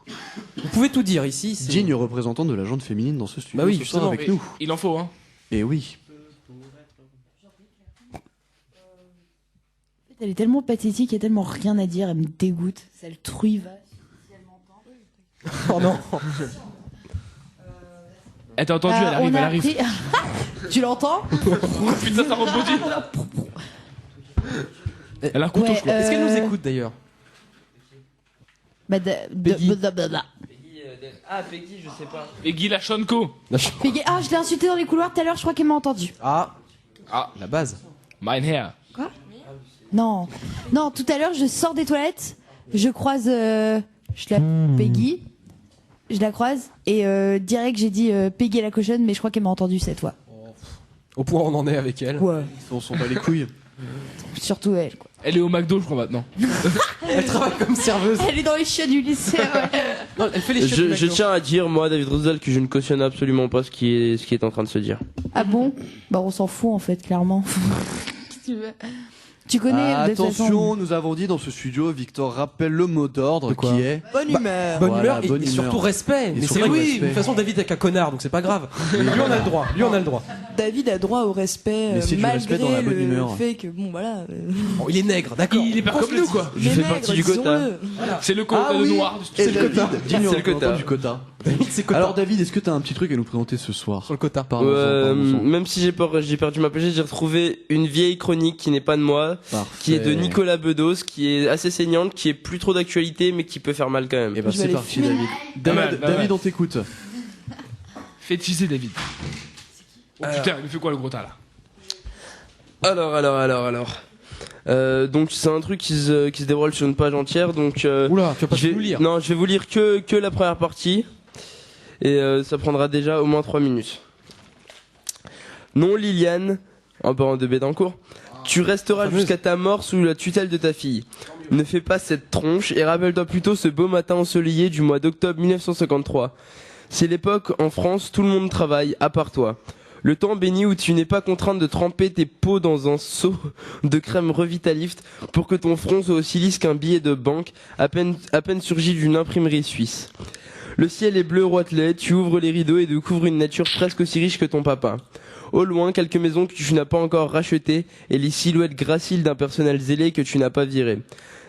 Vous pouvez tout dire ici. c'est- Digne représentant de la gente féminine dans ce studio Bah oui, ce soir justement. avec nous. Il en faut, hein. Et oui. Elle est tellement pathétique, il y a tellement rien à dire, elle me dégoûte. Sale truie va. Oh non. Elle t'a entendu, elle arrive, on a elle arrive. appris- tu l'entends? Putain, ça rebondit. Elle a un couteau, Ouais, je crois. Est-ce qu'elle nous écoute d'ailleurs? Peggy. Ah, Peggy, je sais pas. Et Guy Lachonko. Peggy, ah, je l'ai insulté dans les couloirs tout à l'heure, je crois qu'elle m'a entendu. Ah, Ah, la base. mine hair. Non, non, tout à l'heure, je sors des toilettes, je croise, Peggy, je la croise, et direct, j'ai dit Peggy la cochonne, mais je crois qu'elle m'a entendu cette fois. Au point où on en est avec elle. Ouais. On s'en bat les couilles. Surtout elle, quoi. Elle est au McDo, je crois, maintenant. Elle travaille comme serveuse. Elle est dans les chiottes du lycée, ouais. Non, elle fait les chiottes du Je McDo. tiens à dire, moi, David Rosal, que je ne cautionne absolument pas ce qui est en train de se dire. Ah bon? Bah, on s'en fout, en fait, clairement. Qu'est-ce que tu veux? Tu connais, de toute façon. Attention, nous avons dit dans ce studio, Victor rappelle le mot d'ordre De quoi qui est... Bonne humeur. Bonne Voilà, humeur et, bonne et surtout humeur. respect. Mais c'est surtout vrai, oui. respect. De toute façon, David est qu'un connard, donc c'est pas grave. Lui, on a le droit. Lui, on a le droit. David a droit au respect Mais c'est du respect malgré dans la bonne le humeur. fait que bon voilà. Bon, il est nègre, d'accord. Il est pas comme nous, quoi. Je fais partie du quota. C'est le quota de noir. Et le quota. David, digne C'est le représentant quota. du quota. David, c'est quota. Alors David, est-ce que t'as un petit truc à nous présenter ce soir? Sur le quota. Parlons-en. Même si j'ai perdu ma page, j'ai retrouvé une vieille chronique qui n'est pas de moi, qui est de Nicolas Bedos, qui est assez saignante, qui est plus trop d'actualité, mais qui peut faire mal quand même. Et ben Je vais c'est aller parti fumer. David. Pas mal, David, pas mal. David, on t'écoute. Fais teaser, David. Oh putain, il me fait quoi le gros tas là? Alors. Donc c'est un truc qui se déroule sur une page entière, donc Oula, tu vas pas je vais, nous lire. non, je vais vous lire que la première partie, et ça prendra déjà au moins 3 minutes. Non, Liliane, en parlant de Bédancourt, tu resteras Fameuse. jusqu'à ta mort sous la tutelle de ta fille. Ne fais pas cette tronche et rappelle-toi plutôt ce beau matin ensoleillé du mois d'octobre 1953. C'est l'époque en France, tout le monde travaille, à part toi. Le temps béni où tu n'es pas contrainte de tremper tes peaux dans un seau de crème Revitalift pour que ton front soit aussi lisse qu'un billet de banque à peine surgi d'une imprimerie suisse. Le ciel est bleu roitelet, tu ouvres les rideaux et découvres une nature presque aussi riche que ton papa. Au loin, quelques maisons que tu n'as pas encore rachetées et les silhouettes graciles d'un personnel zélé que tu n'as pas viré.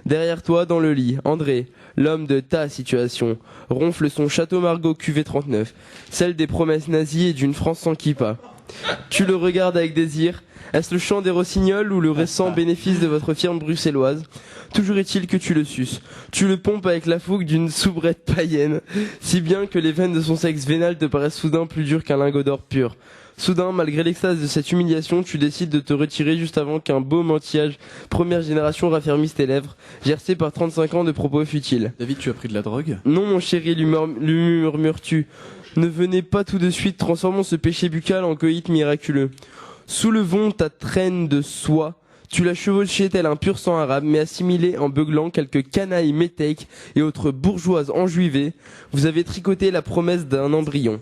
Derrière toi, dans le lit, André, l'homme de ta situation, ronfle son Château Margaux QV39, celle des promesses nazies et d'une France sans kippa. Tu le regardes avec désir. Est-ce le chant des rossignols ou le récent bénéfice de votre firme bruxelloise? Toujours est-il que tu le suces. Tu le pompes avec la fougue d'une soubrette païenne, si bien que les veines de son sexe vénal te paraissent soudain plus dures qu'un lingot d'or pur. Soudain, malgré l'extase de cette humiliation, tu décides de te retirer juste avant qu'un beau mantillage première génération raffermisse tes lèvres, gercé par 35 ans de propos futiles. David, tu as pris de la drogue? Non, mon chéri, lui murmures-tu. Ne venez pas tout de suite, transformons ce péché buccal en coït miraculeux. Soulevons ta traîne de soie. Tu l'as chevauchée tel un pur sang arabe, mais assimilé en beuglant quelques canailles métèques et autres bourgeoises enjuivées. Vous avez tricoté la promesse d'un embryon.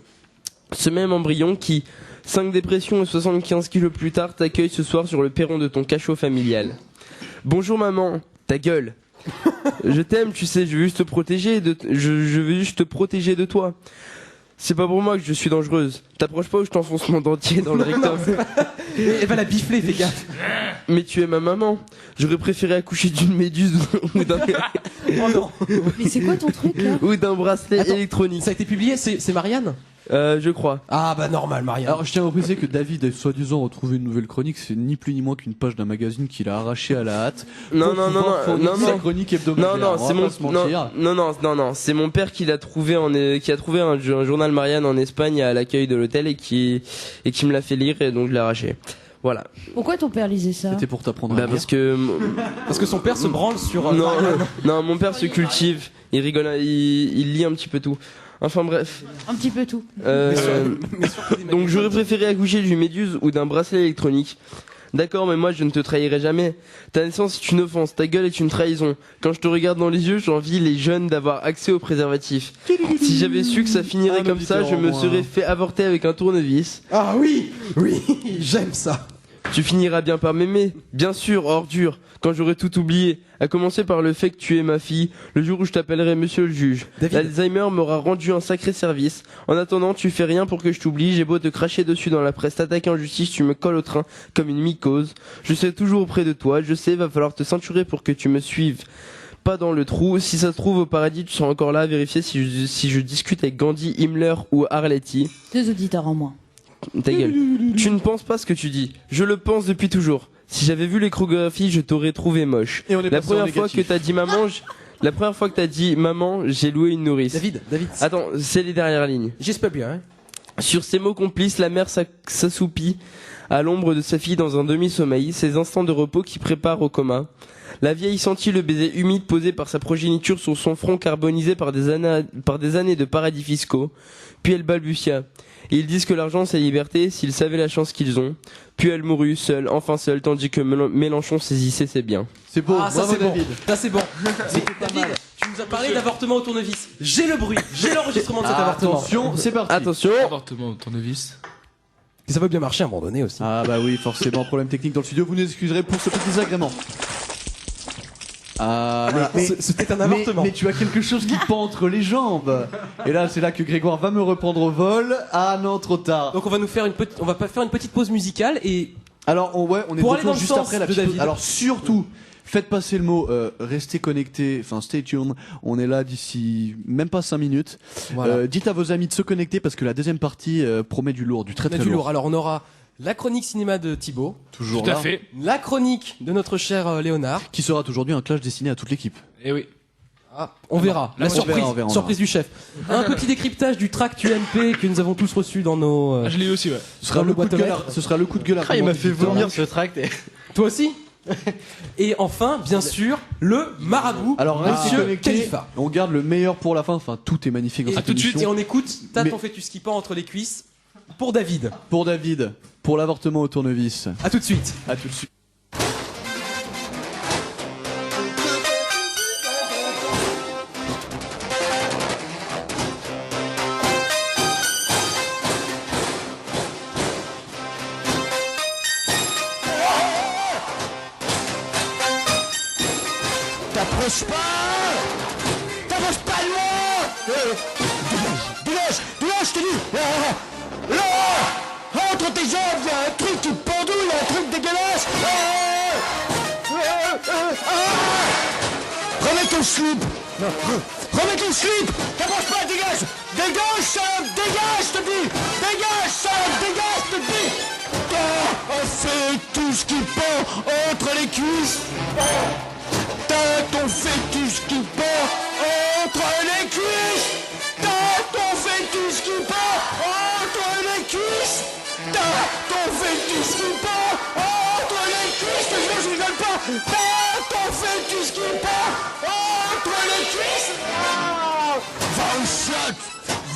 Ce même embryon qui, 5 dépressions et 75 kilos plus tard, t'accueille ce soir sur le perron de ton cachot familial. Bonjour maman, ta gueule. Je t'aime, tu sais, je veux juste te protéger je veux juste te protéger de toi. C'est pas pour moi que je suis dangereuse. T'approches pas ou je t'enfonce mon dentier dans le rectum. Elle va la bifler, fais gaffe. Mais tu es ma maman. J'aurais préféré accoucher d'une méduse ou d'un Oh non. Mais c'est quoi ton truc, là? ou d'un bracelet Attends, électronique. Ça a été publié, c'est Marianne? Je crois. Ah bah normal, Marianne. Alors je tiens à préciser que David a soi-disant retrouvé une nouvelle chronique, c'est ni plus ni moins qu'une page d'un magazine qu'il a arraché à la hâte. Non, pour non, non, pouvoir non, fournir non, sa non. chronique hebdomadaire. Non, On c'est va mon pas se mentir. non, c'est mon père qui l'a trouvé qui a trouvé un journal Marianne en Espagne à l'accueil de l'hôtel et qui me l'a fait lire et donc je l'ai arraché. Voilà. Pourquoi ton père lisait ça? C'était pour t'apprendre à Bah lire. parce que Parce que son père se branle sur... non, Marianne. non, mon père se cultive, il rigole, il lit un petit peu tout. Enfin bref. Un petit peu tout. Mais surtout des Donc mecs- j'aurais préféré accoucher d'une méduse ou d'un bracelet électronique. D'accord, mais moi je ne te trahirai jamais. Ta naissance est une offense, ta gueule est une trahison. Quand je te regarde dans les yeux, j'envie les jeunes d'avoir accès au préservatif. Si j'avais su que ça finirait Un comme ça, je auditeur me en moins. serais fait avorter avec un tournevis. Ah oui, oui, j'aime ça. Tu finiras bien par m'aimer, bien sûr, ordure, quand j'aurai tout oublié, à commencer par le fait que tu es ma fille, le jour où je t'appellerai monsieur le juge. David. L'Alzheimer m'aura rendu un sacré service. En attendant, tu fais rien pour que je t'oublie, j'ai beau te cracher dessus dans la presse, t'attaquer en justice, tu me colles au train comme une mycose. Je serai toujours auprès de toi, je sais, va falloir te ceinturer pour que tu me suives. Pas dans le trou, si ça se trouve au paradis, tu seras encore là à vérifier si je discute avec Gandhi, Himmler ou Arletty. 2 auditeurs en moins. Ta gueule. Tu ne penses pas ce que tu dis. Je le pense depuis toujours. Si j'avais vu l'échographie, je t'aurais trouvé moche. Et on est La passé en première fois que négatif. t'as dit maman, la première fois que t'as dit maman, j'ai loué une nourrice. David, Attends, c'est les dernières lignes. j'espère bien. Hein. Sur ces mots complices, la mère s'assoupit à l'ombre de sa fille dans un demi-sommeil, ces instants de repos qui préparent au coma. La vieille sentit le baiser humide posé par sa progéniture sur son front carbonisé par des années de paradis fiscaux. Puis elle balbutia. Et ils disent que l'argent c'est la liberté, s'ils savaient la chance qu'ils ont. Puis elle mourut, seule, enfin seule, tandis que Mélenchon saisissait ses biens. C'est beau, Ah, ça bravo c'est bon. David. Ça c'est bon. Mais David, tu nous as parlé d'avortement au tournevis. J'ai le bruit, j'ai l'enregistrement de cet avortement. Attention, c'est parti. Attention, Avortement au tournevis. Et ça peut bien marcher à un moment donné aussi. Ah bah oui, forcément, problème technique dans le studio, vous nous excuserez pour ce petit désagrément. Ah, voilà. C'était un avortement. Mais tu as quelque chose qui pend entre les jambes. Et là, c'est là que Grégoire va me reprendre au vol. Ah non, trop tard. Donc on va faire une petite pause musicale et Alors, on est Pour de aller dans retour le juste sens après la de petite pause. David. Alors surtout, faites passer le mot, restez connectés, enfin stay tuned. On est là d'ici même pas 5 minutes. voilà. Dites à vos amis de se connecter parce que la deuxième partie promet du lourd, du très On a très du lourd. lourd. Alors on aura la chronique cinéma de Thibaut, Toujours Tout à là. fait. la chronique de notre cher Léonard. Qui sera aujourd'hui un clash destiné à toute l'équipe. Eh oui. Ah, on verra. on verra, on verra. Surprise du chef. Un petit décryptage du tract UMP que nous avons tous reçu dans nos. Ah, je l'ai eu aussi, ouais. Ce sera, Dans le le coup de gueule boîte-aux-lettres. ce sera le coup de gueule à Ah, il m'a Romain fait Victor. vomir ce tract. Toi aussi. Et enfin, bien sûr, le marabout. Alors restez Monsieur connectés. Khalifa. On garde le meilleur pour la fin. Enfin, tout est magnifique dans Et cette tout de suite, et émission. on écoute. T'as Mais- ton fœtus qui pend entre les cuisses pour David. Pour David, pour l'avortement au tournevis. À tout de suite. À tout de suite. T'approches pas T'approches pas de moi Dégage, je te dis Là entre tes jambes, il y a un truc qui pendouille, un truc dégueulasse Remets ton slip Remets ton slip T'approches pas, dégage Dégage, salope, dégage, je te dis Dégage, salope, dégage, je te dis On fait tout ce qui pend entre les cuisses T'as ton fœtus qui part entre les cuisses. T'as ton fœtus qui part entre les cuisses. T'as ton fœtus qui part entre les cuisses. Je rigole pas. T'as ton fœtus qui part entre les cuisses. Ah,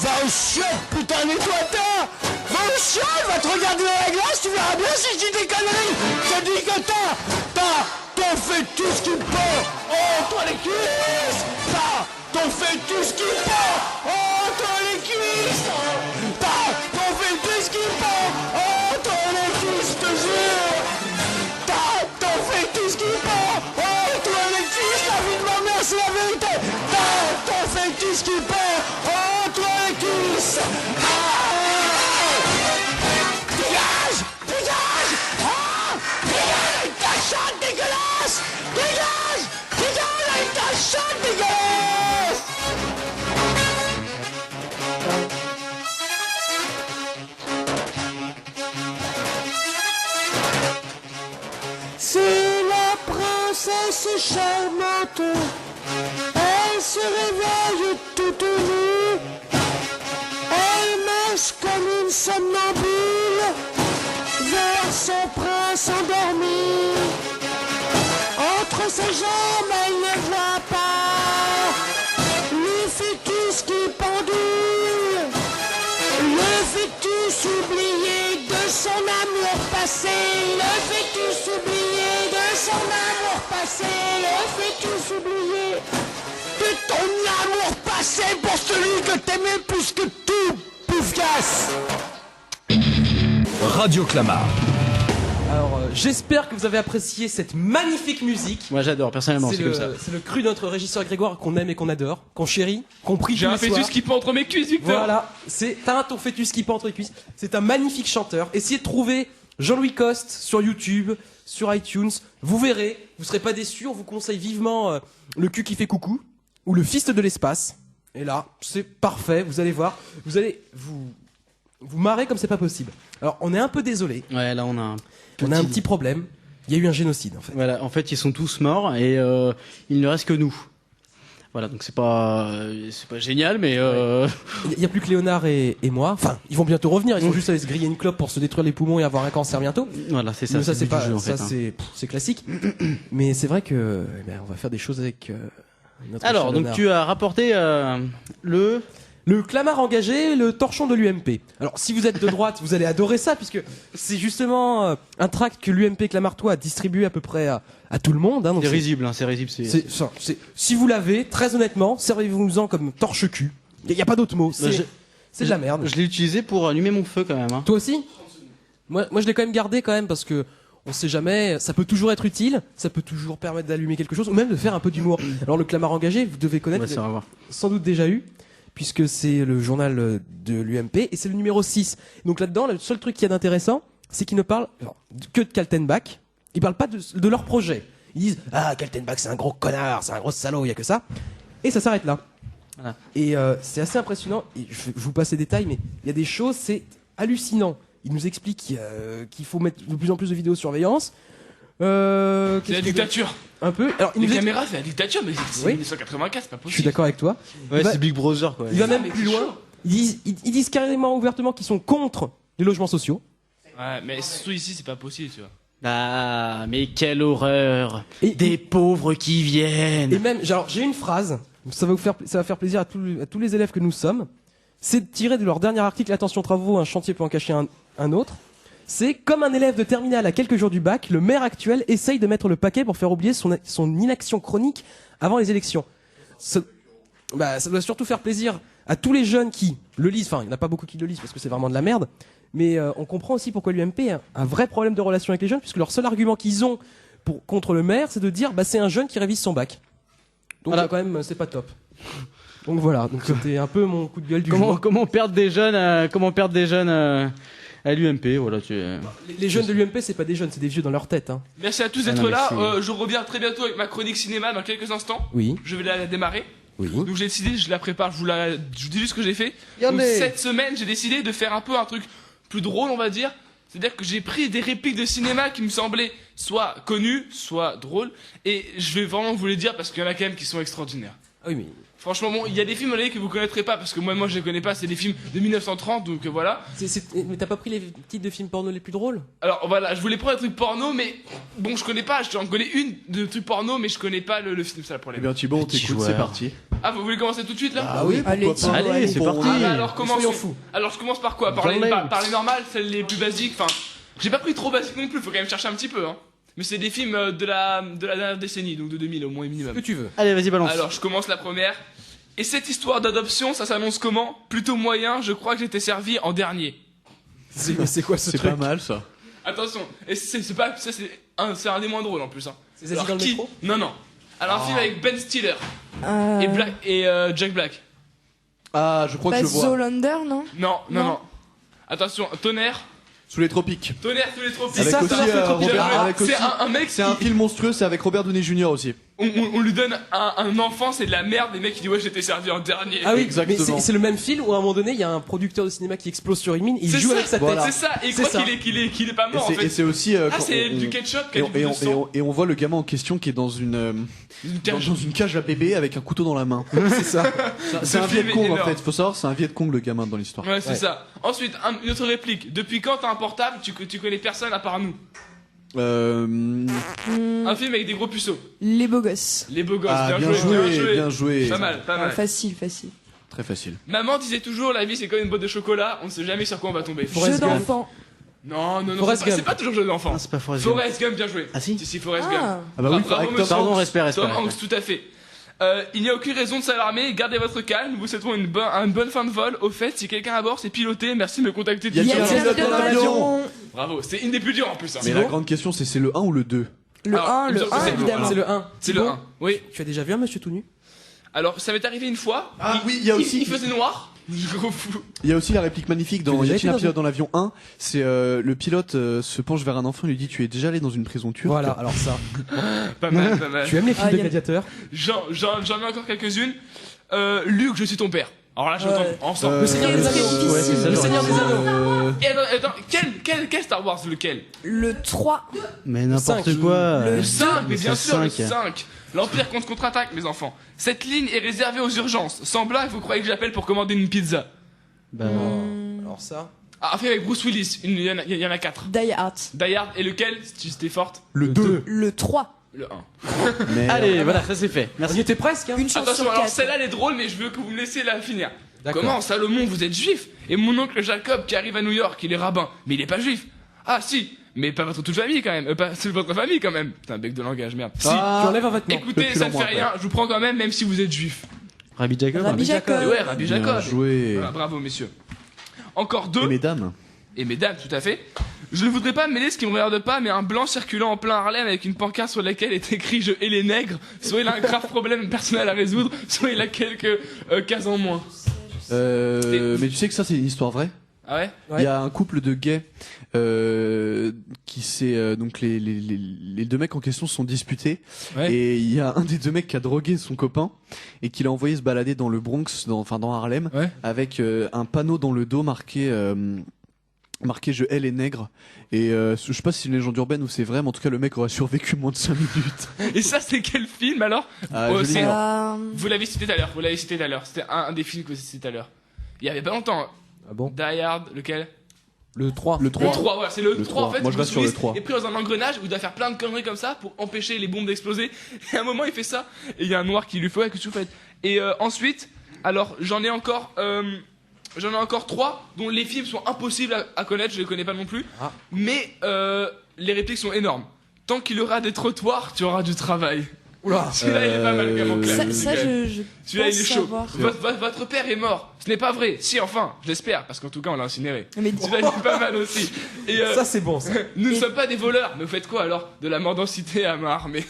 va au chiotte, putain, nettoie-toi. Va au chiotte, va te regarder dans la glace, tu verras bien si je dis des conneries. Je dis que t'as ton fœtus qui part entre les cuisses. T'as ton fœtus qui part entre les cuisses. T'as ton fœtus qui part entre les cuisses, je te jure. T'as ton fœtus qui part entre les cuisses. La vie de ma mère, c'est la vérité. T'as ton fœtus qui part entre les cuisses. Dégage, dégage. Dégage avec ta chatte dégueulasse. Dégage avec ta chatte dégueulasse. C'est la princesse charmante. Elle se réveille toute nue. Elle marche comme une somnambule vers son prince endormi. Entre ses jambes, elle ne voit pas le fœtus qui pendule. Le fœtus oublié de son amour passé. Le fœtus oublié de son amour passé. Le fœtus oublié de ton amour passé pour celui que t'aimais plus que tout, poufgasse. Radio Clamart. Alors, j'espère que vous avez apprécié cette magnifique musique. Moi j'adore, personnellement, c'est comme ça. C'est le cru de notre régisseur Grégoire qu'on aime et qu'on adore, qu'on chérit, qu'on prie J'ai tous un les soirs. fœtus qui pend entre mes cuisses, Victor. Voilà, t'as ton fœtus qui pend entre les cuisses. C'est un magnifique chanteur. Essayez de trouver Jean-Louis Coste sur YouTube, sur iTunes. Vous verrez, vous serez pas déçus. On vous conseille vivement Le cul qui fait coucou ou Le fist de l'espace. Et là, c'est parfait. Vous allez voir, vous allez vous marrer comme c'est pas possible. Alors, on est un peu désolé. Ouais, là on a Un petit problème. Il y a eu un génocide en fait. Voilà, en fait ils sont tous morts et il ne reste que nous. Voilà, donc c'est pas génial, mais Il y a plus que Léonard et moi. Enfin, ils vont bientôt revenir. Ils vont juste aller se griller une clope pour se détruire les poumons et avoir un cancer bientôt. voilà, c'est ça. Mais ça c'est le but pas du jeu, en ça fait, hein. c'est classique. Mais c'est vrai que on va faire des choses avec notre Alors, cher donc Léonard. tu as rapporté Le clamart engagé, le torchon de l'UMP. Alors, si vous êtes de droite, vous allez adorer ça, puisque c'est justement un tract que l'UMP Clamartois a distribué à peu près à tout le monde. Hein, donc c'est risible, hein, c'est risible. si vous l'avez, très honnêtement, servez-vous-en comme torche-cul. Il n'y a pas d'autre mot. C'est de la merde. Je l'ai utilisé pour allumer mon feu quand même. Hein. Toi aussi moi, je l'ai quand même gardé quand même, parce que on sait jamais, ça peut toujours être utile, ça peut toujours permettre d'allumer quelque chose, ou même de faire un peu d'humour. Alors, le clamart engagé, vous devez connaître, Ouais, ça va voir. sans doute déjà eu, puisque c'est le journal de l'UMP, et c'est le numéro 6. Donc là-dedans, le seul truc qu'il y a d'intéressant, c'est qu'ils ne parlent que de Kaltenbach. Ils parlent pas de leur projet. Ils disent « Ah, Kaltenbach, c'est un gros connard, c'est un gros salaud, il y a que ça. » Et ça s'arrête là. Voilà. Et c'est assez impressionnant. Et je vous passe les détails, mais il y a des choses, c'est hallucinant. Il nous explique qu'il faut mettre de plus en plus de vidéosurveillance. C'est la dictature. Un peu. Alors, il Les nous caméras, c'est la dictature, mais c'est Oui. 1984, c'est pas Je possible. suis d'accord avec toi. Ouais, Il va- c'est Big Brother quoi. Il va Ah, même mais plus c'est loin. chaud. Ils disent carrément ouvertement qu'ils sont contre les logements sociaux. Ouais, mais surtout ici, c'est pas possible, tu vois. Ah, mais quelle horreur. Et- Des pauvres qui viennent. Et même, genre, j'ai une phrase. Ça va faire plaisir à tous les élèves que nous sommes. C'est de tirer de leur dernier article Attention travaux, un chantier peut en cacher un autre. C'est comme un élève de terminale à quelques jours du bac, le maire actuel essaye de mettre le paquet pour faire oublier son inaction chronique avant les élections. Ça doit surtout faire plaisir à tous les jeunes qui le lisent. Enfin, il n'y en a pas beaucoup qui le lisent parce que c'est vraiment de la merde. Mais on comprend aussi pourquoi l'UMP a un vrai problème de relation avec les jeunes, puisque leur seul argument qu'ils ont contre le maire, c'est de dire c'est un jeune qui révise son bac. Donc Voilà. quand même, c'est pas top. Donc voilà, donc c'était un peu mon coup de gueule du jour. Comment perdre des jeunes à l'UMP, voilà, Les jeunes de l'UMP, c'est pas des jeunes, c'est des vieux dans leur tête. Hein. Merci à tous Ah d'être non, mais là. c'est- Je reviens très bientôt avec ma chronique cinéma dans quelques instants. Oui, Je vais la démarrer. oui. Donc j'ai décidé, je la prépare, je vous dis juste ce que j'ai fait. Regardez. Donc, cette semaine, j'ai décidé de faire un peu un truc plus drôle, on va dire. C'est-à-dire que j'ai pris des répliques de cinéma qui me semblaient soit connues, soit drôles. Et je vais vraiment vous les dire parce qu'il y en a quand même qui sont extraordinaires. Ah oui, mais Franchement, bon, il y a des films que vous connaîtrez pas parce que moi je les connais pas, c'est des films de 1930, donc voilà. mais t'as pas pris les titres de films porno les plus drôles? Alors voilà, je voulais prendre un truc porno, mais bon, je connais pas, j'en connais une de trucs porno, mais je connais pas le film, c'est le Eh problème. bien Thibaut, on Petit t'écoute, joueur. c'est parti. Ah, vous voulez commencer tout de suite là Ah oui, Allez, pourquoi pas. Allez, c'est parti. Ah bah alors commençons. Soyons fous. Alors je commence par quoi? Par les Violence. normales, celles les plus basiques, enfin... J'ai pas pris trop basique non plus, faut quand même chercher un petit peu, hein. Mais c'est des films de la dernière décennie, donc de 2000 au moins Ce minimum. que tu veux. Allez, vas-y, balance. Alors je commence la première. Et cette histoire d'adoption, ça s'annonce comment? Plutôt moyen, je crois que j'étais servi en dernier. C'est quoi ce C'est truc? pas mal ça. Attention, et c'est pas... ça c'est un des moins drôles en plus, hein. C'est Zazie Alors, dans le qui métro? Non, non. Alors un film avec Ben Stiller et Jack Black. Ah, je crois que Pas je vois. Zoolander, non? Non, non, Non. non. Attention, Tonnerre Sous les tropiques. Tonnerre sous les tropiques. Avec ça, aussi, Tonnerre sous les tropiques. Bien joué. avec aussi- C'est un mec C'est un film monstrueux, c'est avec Robert Downey Jr. aussi. on lui donne un enfant, c'est de la merde, et mec il dit ouais j'étais servi en dernier. Ah oui, Exactement. mais c'est le même film où à un moment donné, il y a un producteur de cinéma qui explose sur une mine, il C'est joue ça, avec sa tête. voilà. C'est ça, et il C'est croit ça. qu'il est pas Et mort en c'est- fait. et c'est aussi. Ah quand c'est on- du ketchup, et on, du sang. et on voit le gamin en question qui est dans Une cage. dans une cage à bébé avec un couteau dans la main. C'est ça. C'est un film Viet est Cong en énorme. fait. Faut savoir, c'est un Viet Cong le gamin dans l'histoire. Ouais, c'est Ouais. ça. Ensuite, une autre réplique. Depuis quand t'as un portable, tu connais personne à part nous. Un film avec des gros puceaux. Les beaux gosses. Les beaux gosses, Ah, bien joué. bien joué. Pas mal, pas Ah, mal. facile, facile. Très facile. Maman disait toujours la vie c'est comme une boîte de chocolat, on ne sait jamais sur quoi on va tomber. Forrest Jeu Gump. d'enfant. Non, non, non, Forrest c'est Gump. pas toujours jeu d'enfant. Non, c'est pas Forrest Gump. Forrest Gump, bien joué. Ah si Si, Forrest Gump. Ah, Ah bah oui, Bravo, avec Tom. monsieur. Pardon, respect. Tom Hanks, tout à fait. Il n'y a aucune raison de s'alarmer, gardez votre calme, nous vous souhaitons une bonne fin de vol. Au fait, si quelqu'un à bord c'est piloté, merci de me contacter. Y a il y a quelqu'un quelqu'un dans dans l'avion. l'avion. Bravo, c'est une des plus dures en plus. Hein. Mais la grande question, c'est le 1 ou le 2? Le Alors, 1, il me le semble que 1 c'est le évidemment. C'est le 1. C'est le 1. Oui. Tu as déjà vu un monsieur tout nu? Alors, ça m'est arrivé une fois. Ah oui, il y a aussi- Il faisait noir. Gros fou. Il y a aussi la réplique magnifique dans Tu as déjà Y été a-t-il un dans pilote dans l'avion 1? C'est le pilote se penche vers un enfant et lui dit tu es déjà allé dans une prison turque. Voilà, alors ça. Pas mal, pas mal. Tu aimes les films Ah, de y a- gladiateurs? J'en ai encore quelques-unes. Luc, je suis ton père. Alors là, j'entends Ouais. ensemble. Le Seigneur des Anneaux. Ouais, c'est ça, Le j'aurais Seigneur dit. des Anneaux. Et attends, quel Star Wars, lequel? Le 3. Mais n'importe cinq. quoi. Le 5, mais c'est bien sûr, le 5. 5. L'Empire contre-attaque, mes enfants. Cette ligne est réservée aux urgences. Sans blague, vous croyez que j'appelle pour commander une pizza? Bah, Alors ça. Ah, fait avec Bruce Willis, il y en a 4. Die Hard. Die Hard, et lequel, si c'était forte? Le 2. Le 3. Le 1. allez, voilà, ça c'est fait. On Merci. y était presque, hein. Une chance Attention, sur alors 4. celle-là elle est drôle, mais je veux que vous me laissiez la finir. D'accord. Comment, Salomon, vous êtes juif? Et mon oncle Jacob qui arrive à New York, il est rabbin, mais il est pas juif. Ah si, mais pas votre toute famille quand même, pas c'est votre famille quand même. Putain, bec de langage, merde. Si, Tu enlèves un vêtement. écoutez, depuis ça ne le fait mois, rien, je vous prends quand même si vous êtes juif. Rabbi Jacob. Rabbi Jacob. Ouais, Rabbi Bien Jacob. joué. Voilà, bravo, messieurs. Encore deux. Et mesdames. Et mesdames, tout à fait. Je ne voudrais pas mêler ce qui me regarde pas, mais un blanc circulant en plein Harlem avec une pancarte sur laquelle est écrit je hais les nègres. Soit il a un grave problème personnel à résoudre, soit il a quelques cases en moins. Mais tu sais que ça c'est une histoire vraie. Ah ouais? Il y a un couple de gays qui s'est donc les deux mecs en question se sont disputés Ouais. et il y a un des deux mecs qui a drogué son copain et qui l'a envoyé se balader dans le Bronx, dans Harlem, Ouais. avec un panneau dans le dos marqué je hais les nègres et je sais pas si c'est une légende urbaine ou c'est vrai, mais en tout cas le mec aurait survécu moins de 5 minutes. Et ça, c'est quel film alors? Ah, Oh, je c'est- l'ignore. Vous l'avez cité tout à l'heure, C'était un des films que vous avez cité tout à l'heure. Il y avait pas longtemps. Ah bon? Die Hard, lequel? Le 3. Le Le 3. 3, voilà, c'est le 3 en fait. Moi je reste sur le Bruce 3. Willis est pris dans un engrenage où il doit faire plein de conneries comme ça pour empêcher les bombes d'exploser. Et à un moment, il fait ça. Et il y a un noir qui lui fait, ouais, qu'est-ce que vous faites? Et ensuite, alors j'en ai encore 3 dont les films sont impossibles à connaître, je les connais pas non plus. Ah. Mais les répliques sont énormes. Tant qu'il y aura des trottoirs, tu auras du travail. Oula. Celui-là, il est pas mal, quand même. Ça, je Celui-là, il est pense chaud. savoir. Votre père est mort. Ce n'est pas vrai. Si, enfin, je l'espère, parce qu'en tout cas, on l'a incinéré. Mais Celui-là, il est pas mal aussi. Et Ça c'est bon ça. nous ne sommes pas des voleurs. Mais vous faites quoi alors? De la mendicité à ma armée.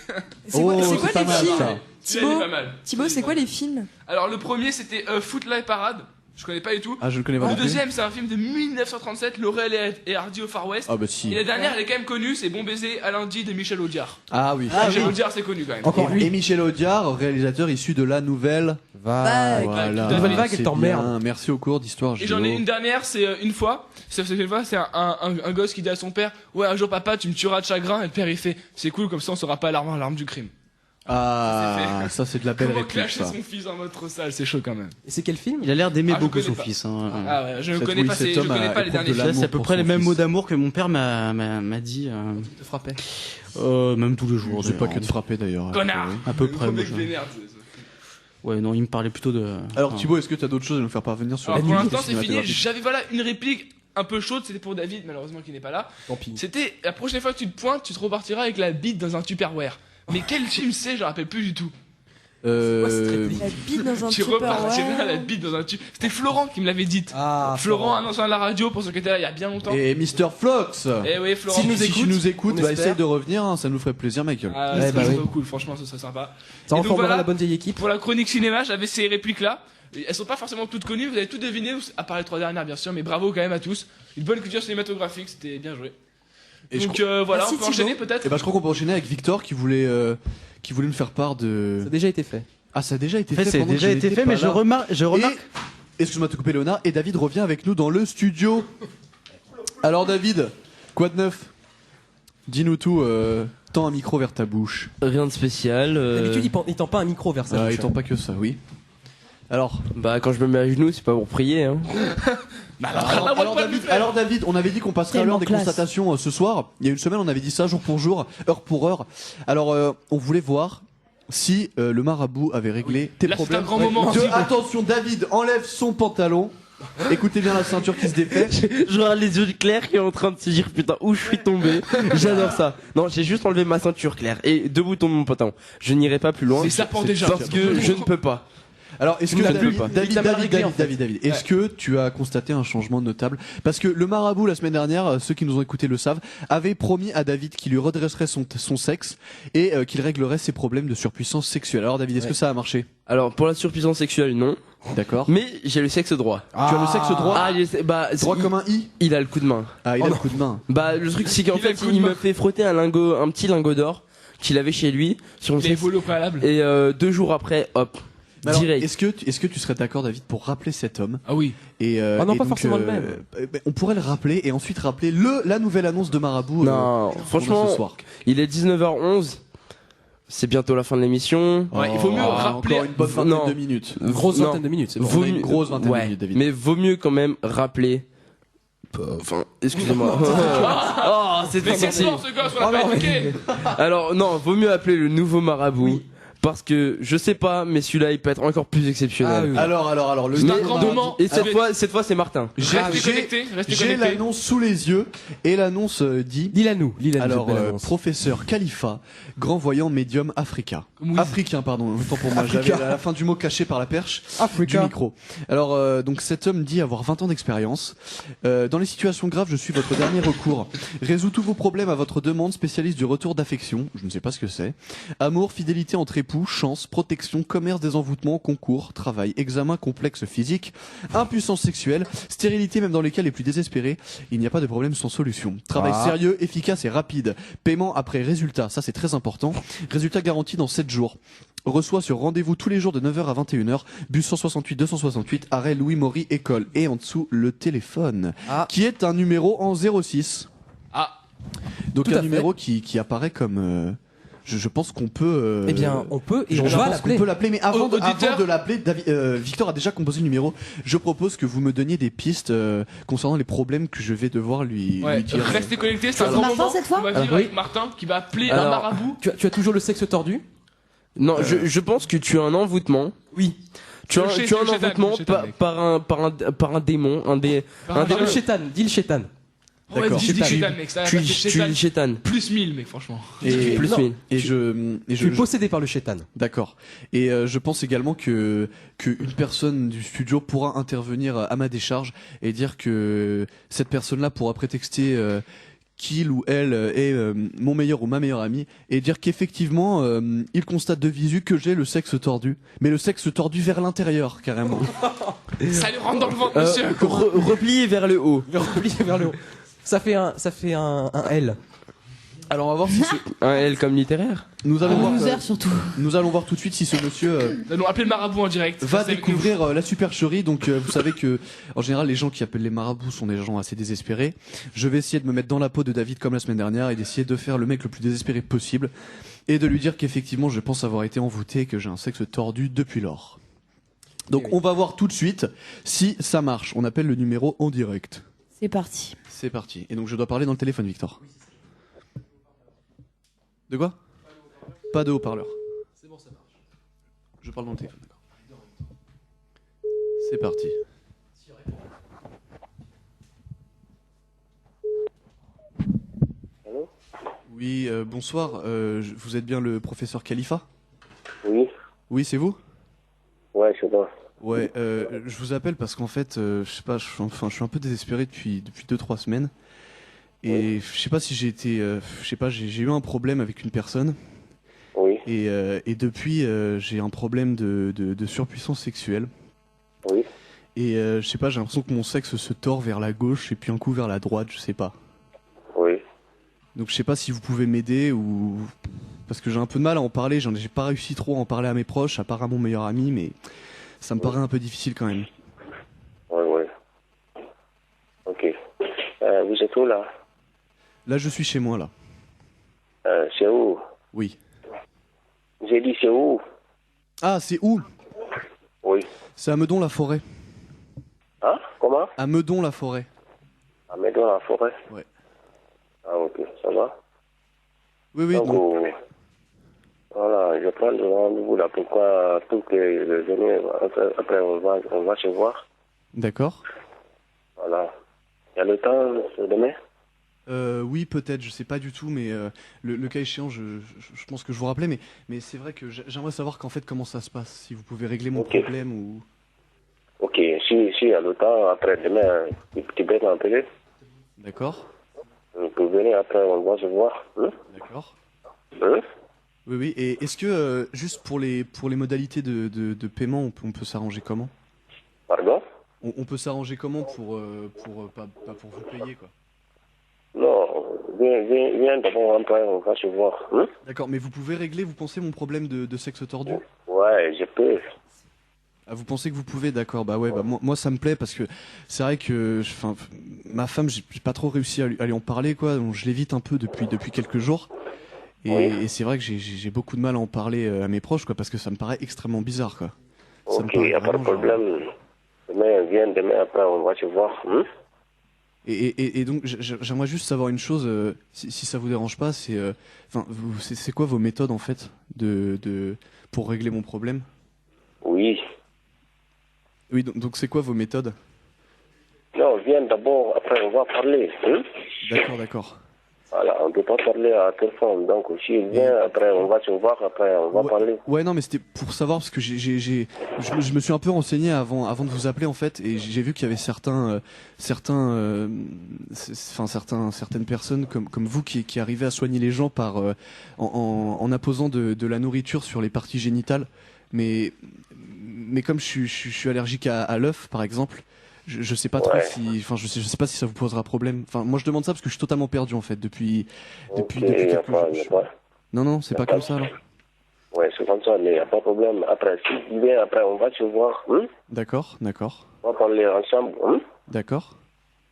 c'est quoi, Oh, c'est c'est quoi pas les mal, films ça. Celui-là, il est pas mal. Thibaut, c'est quoi les films? Alors, le premier, c'était Footlight Parade. Je connais pas du tout. Ah je le connais pas. Le non plus. deuxième, c'est un film de 1937, Laurel et Hardy au Far West. Ah bah si. Et la dernière, elle est quand même connue, c'est Bon baiser à lundi de Michel Audiard. Ah oui. Michel Audiard, c'est connu quand même. Encore lui. Et Michel Audiard, réalisateur issu de la nouvelle. Va. Voilà. La nouvelle vague, elle C'est t'emmerde. bien. Merci au cours d'histoire. Et j'en ai géo. une dernière, c'est une fois, c'est un gosse qui dit à son père, ouais, un jour papa, tu me tueras de chagrin, et le père il fait, c'est cool, comme ça on saura pas l'arme du crime. Ah, ça c'est de la belle Comment réplique clasher ça. son fils en mode trop sale, c'est chaud quand même. Et c'est quel film? Il a l'air d'aimer Ah, je beaucoup connais son pas. fils. Hein. Ah ouais, je Cet- connais oui, pas, cet je homme connais a pas les éprouve derniers de Ça, films. c'est à peu pour près son les mêmes fils. mots d'amour que mon père m'a dit. Te frappais. Même tous les jours. C'est pas d'ailleurs. que de frapper d'ailleurs. Connard! À peu Le près. gros moi, mec je- vénère, Ouais, non, il me parlait plutôt de. Alors enfin, Thibaut, est-ce que t'as d'autres choses à nous faire parvenir sur Alors la pour nuit l'instant c'est fini, cinématographique? j'avais voilà une réplique un peu chaude, c'était pour David, malheureusement qui n'est pas là. Tant pis. C'était, la prochaine fois que tu te pointes, tu te repartiras avec la bite dans un Tupperware. Mais quel film c'est, je me rappelle plus du tout. La bite dans un Tu repartiras la Tupperware. bite dans un Tupperware. C'était Florent qui me l'avait dite. Ah. Florent, un ancien de la radio, pour ceux qui étaient là il y a bien longtemps. Et Mr. Flox. Eh oui, Florent. S'il nous Si écoute, tu nous écoutes, on bah espère. essaye de revenir, hein, ça nous ferait plaisir, Michael. Ah, Ouais, c'est bah oui. trop cool, franchement, ce serait sympa. Ça Et donc reformera voilà. la bonne vieille équipe. Pour la chronique cinéma, j'avais ces répliques-là. Elles sont pas forcément toutes connues, vous avez tout deviné, à part les 3 dernières bien sûr, mais bravo quand même à tous. Une bonne culture cinématographique, c'était bien joué. Et Donc je voilà, Merci, on peut enchaîner Thibaut. peut-être. Et bah je crois qu'on peut enchaîner avec Victor qui voulait me faire part de. Ça a déjà été fait. Ah ça a déjà été En fait, fait. c'est pendant que déjà je été n'étais fait, mais pas je là. remarque. Et excuse-moi de te couper Léonard. Et David revient avec nous dans le studio. Alors David, quoi de neuf? Dis-nous tout. Tends un micro vers ta bouche. Rien de spécial. D'habitude, il tend pas un micro vers ça. Il tend pas que ça, oui. Alors. Bah quand je me mets à genoux, c'est pas pour prier. Hein. Alors David, on avait dit qu'on passerait à l'heure Tellement des classe. constatations ce soir. Il y a une semaine, on avait dit ça jour pour jour, heure pour heure. Alors on voulait voir si le marabout avait réglé tes Là, c'est problèmes. un grand moment. Attention, David enlève son pantalon. Écoutez bien la ceinture qui se défait. Je regarde les yeux de Claire qui est en train de se dire putain où je suis tombé. J'adore ça. Non, j'ai juste enlevé ma ceinture Claire et 2 boutons de mon pantalon. Je n'irai pas plus loin. Les serpents déjà. Parce que je ne peux pas. Alors, est-ce que Ça ne peut pas. David, est-ce que tu as constaté un changement notable? Parce que le marabout, la semaine dernière, ceux qui nous ont écoutés le savent, avait promis à David qu'il lui redresserait son sexe et qu'il réglerait ses problèmes de surpuissance sexuelle. Alors, David, est-ce que ça a marché? Alors, pour la surpuissance sexuelle, non. D'accord. Mais j'ai le sexe droit. Tu as le sexe droit? Droit comme un i? Il a le coup de main. Ah, il a le coup de main. Bah, le truc, c'est qu'en fait, il me fait frotter un petit lingot d'or qu'il avait chez lui sur une Il est volé au préalable. Et 2 jours après, hop. Mais alors, direct. est-ce que tu serais d'accord, David, pour rappeler cet homme? Ah oui. Et Ah non, et pas donc, forcément le même. On pourrait le rappeler et ensuite rappeler la nouvelle annonce de Marabout. Non, franchement, ce soir. il est 19h11. C'est bientôt la fin de l'émission. Ouais, il faut mieux rappeler. Encore une bonne vingtaine de minutes. Grosse Non. vingtaine de minutes, c'est bon. On a une grosse vingtaine de minutes, David. Mais vaut mieux quand même rappeler. Enfin, excusez-moi. Oh, c'est Mais très c'est sensible. fort ce gosse, on l'a pas éduqué. Alors non, vaut mieux appeler le nouveau marabout. Parce que je sais pas, mais celui-là il peut être encore plus exceptionnel. Ah oui. Alors, le C'est un nouveau grand Marabout- moment. Et cette fois c'est Martin. Restez connectés, restez J'ai connectés. l'annonce sous les yeux et l'annonce dit. Lis-la nous. Alors, cette belle annonce. professeur Khalifa, grand voyant médium africain. Oui. Africain, pardon, autant pour moi. J'avais à la fin du mot caché par la perche du Africa. micro. Alors, donc cet homme dit avoir 20 ans d'expérience. Dans les situations graves, je suis votre dernier recours. Résout tous vos problèmes à votre demande, spécialiste du retour d'affection. Je ne sais pas ce que c'est. Amour, fidélité entre époux, chance, protection, commerce des envoûtements, concours, travail, examen complexe physique, impuissance sexuelle, stérilité même dans les cas les plus désespérés. Il n'y a pas de problème sans solution. Travail sérieux, efficace et rapide. Paiement après résultat, ça c'est très important. Résultat garanti dans 7 jours. Reçoit sur rendez-vous tous les jours de 9h à 21h. Bus 168 268, arrêt Louis Maury école. Et en dessous le téléphone, qui est un numéro en 06. Ah. Donc Tout à un fait. numéro qui apparaît comme... je pense qu'on peut... Eh bien, on peut et je on pense va qu'on l'appeler. peut l'appeler, mais avant Auditeur. de l'appeler, Victor a déjà composé le numéro. Je propose que vous me donniez des pistes concernant les problèmes que je vais devoir lui Ouais, dire. restez connectés, c'est un C'est grand Martin, moment. cette fois On va vivre oui. avec Martin qui va appeler un Alors, marabout. Tu as toujours le sexe tordu? Non, je pense que tu as un envoûtement. Oui. Tu as un Le chétan, envoûtement le chétan, mec. par un démon, un Par Dis le chétan, dis le chétan. Ouais, D'accord. dis Tu chétan, mec, ça es chétan. le chétan. Plus 1000, mec, franchement. Et, Plus non. mille. et je Je suis possédé par le chétan. d'accord. Et je pense également que une personne du studio pourra intervenir à ma décharge et dire que cette personne-là pourra prétexter qu'il ou elle est mon meilleur ou ma meilleure amie et dire qu'effectivement il constate de visu que j'ai le sexe tordu, mais le sexe tordu vers l'intérieur carrément. Ça lui rentre dans le ventre, monsieur. Replié vers le haut. Replié vers le haut. Ça fait un L. Alors on va voir si Un L comme littéraire. nous allons voir Loser surtout. nous allons voir tout de suite si ce monsieur Nous appelez le marabout en direct. va Restez avec nous. découvrir la supercherie. Donc vous savez que en général les gens qui appellent les marabouts sont des gens assez désespérés. Je vais essayer de me mettre dans la peau de David comme la semaine dernière et d'essayer de faire le mec le plus désespéré possible et de lui dire qu'effectivement je pense avoir été envoûté et que j'ai un sexe tordu depuis lors. Donc on va voir tout de suite si ça marche. On appelle le numéro en direct. C'est parti. C'est parti. Et donc je dois parler dans le téléphone, Victor. De quoi? Pas de haut-parleur. C'est bon, ça marche. Je parle dans le téléphone, d'accord. C'est parti. Oui, bonsoir. Vous êtes bien le professeur Khalifa? Oui, Oui, c'est vous? ouais, c'est moi. Ouais, je vous appelle parce qu'en fait, je sais pas, je suis un peu désespéré depuis 2-3 semaines. Et je sais pas si j'ai été, je sais pas, j'ai eu un problème avec une personne. Oui, Et depuis, j'ai un problème de surpuissance sexuelle. oui. Et je sais pas, j'ai l'impression que mon sexe se tord vers la gauche et puis un coup vers la droite, je sais pas. Oui. Donc je sais pas si vous pouvez m'aider ou... Parce que j'ai un peu de mal à en parler, j'ai pas réussi trop à en parler à mes proches, à part à mon meilleur ami, mais ça me paraît un peu difficile quand même. Oui, oui. Ok. Vous êtes où là? Là, je suis chez moi, là. C'est où? Oui. J'ai dit c'est où? Ah, c'est où? Oui. C'est à Meudon-la-Forêt. Hein? Comment? À Meudon-la-Forêt. À Meudon la forêt? Ouais. Ah, ok, ça va. Oui, oui, Donc, donc, voilà, je prends le rendez-vous là. Pourquoi tout que je venais, après on va se voir. d'accord. Voilà. Il y a le temps, c'est demain? Oui, peut-être, je sais pas du tout, mais le cas échéant, je pense que je vous rappelais, mais c'est vrai que j'aimerais savoir qu'en fait comment ça se passe, si vous pouvez régler mon problème ou. Ok, si à le temps, après demain, tu peux m'appeler. D'accord. On peut venir après, on va se voir. D'accord. Hein? Oui, oui. Et est-ce que juste pour les modalités de paiement, on peut s'arranger comment? Pardon? On peut s'arranger comment pour pas pour vous payer quoi? Non, viens d'abord après, on va se voir. D'accord, mais vous pouvez régler, vous pensez, mon problème de sexe tordu? Ouais, je peux. Ah, vous pensez que vous pouvez, d'accord, bah ouais, bah moi ça me plaît parce que c'est vrai que ma femme, j'ai pas trop réussi à lui en parler quoi, donc je l'évite un peu depuis quelques jours. Et c'est vrai que j'ai beaucoup de mal à en parler à mes proches quoi, parce que ça me paraît extrêmement bizarre quoi. Ça me Ok, paraît y a pas de vraiment, problème. Demain après, on va se voir. Et donc j'aimerais juste savoir une chose, si ça vous dérange pas, c'est quoi vos méthodes en fait pour régler mon problème? Oui. Oui, donc c'est quoi vos méthodes? Non, viens d'abord, après on va parler. D'accord. Voilà, on ne peut pas parler à téléphone. Donc si vient, après on va se voir, après on va parler. Ouais, non, mais c'était pour savoir parce que je me suis un peu renseigné avant de vous appeler en fait, et j'ai vu qu'il y avait certaines personnes comme vous qui arrivaient à soigner les gens en apposant de la nourriture sur les parties génitales, mais comme je suis allergique à l'œuf par exemple. Je sais pas trop si, je sais pas si ça vous posera problème. Enfin, moi je demande ça parce que je suis totalement perdu en fait depuis quelques jours. Non, c'est pas comme ça alors. Ouais, c'est comme ça, mais y a pas de problème. Après, si vient, après on va se voir. D'accord. On va parler ensemble. D'accord.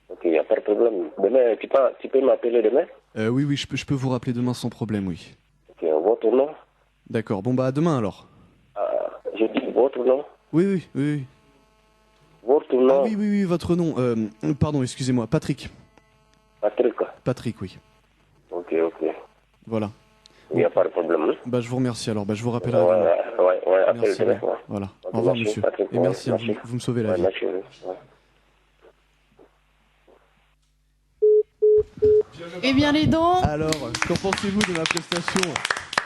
Ok, y a pas de problème. Demain, tu peux m'appeler demain? Oui, je peux vous rappeler demain sans problème, oui. Ok, votre nom? D'accord. Bon bah à demain alors. Je dis votre nom? Oui. Votre nom? Ah oui, votre nom. Pardon, excusez-moi, Patrick. Patrick, oui. Ok. Voilà. Il n'y a pas de problème. Bah je vous remercie alors, bah je vous rappellerai. Ouais, merci. appelle-le. Voilà. Ok, au revoir merci, monsieur. Patrick, Et merci, merci. vous me sauvez la vie. Merci. Eh bien les dents. Alors, qu'en pensez-vous de ma prestation?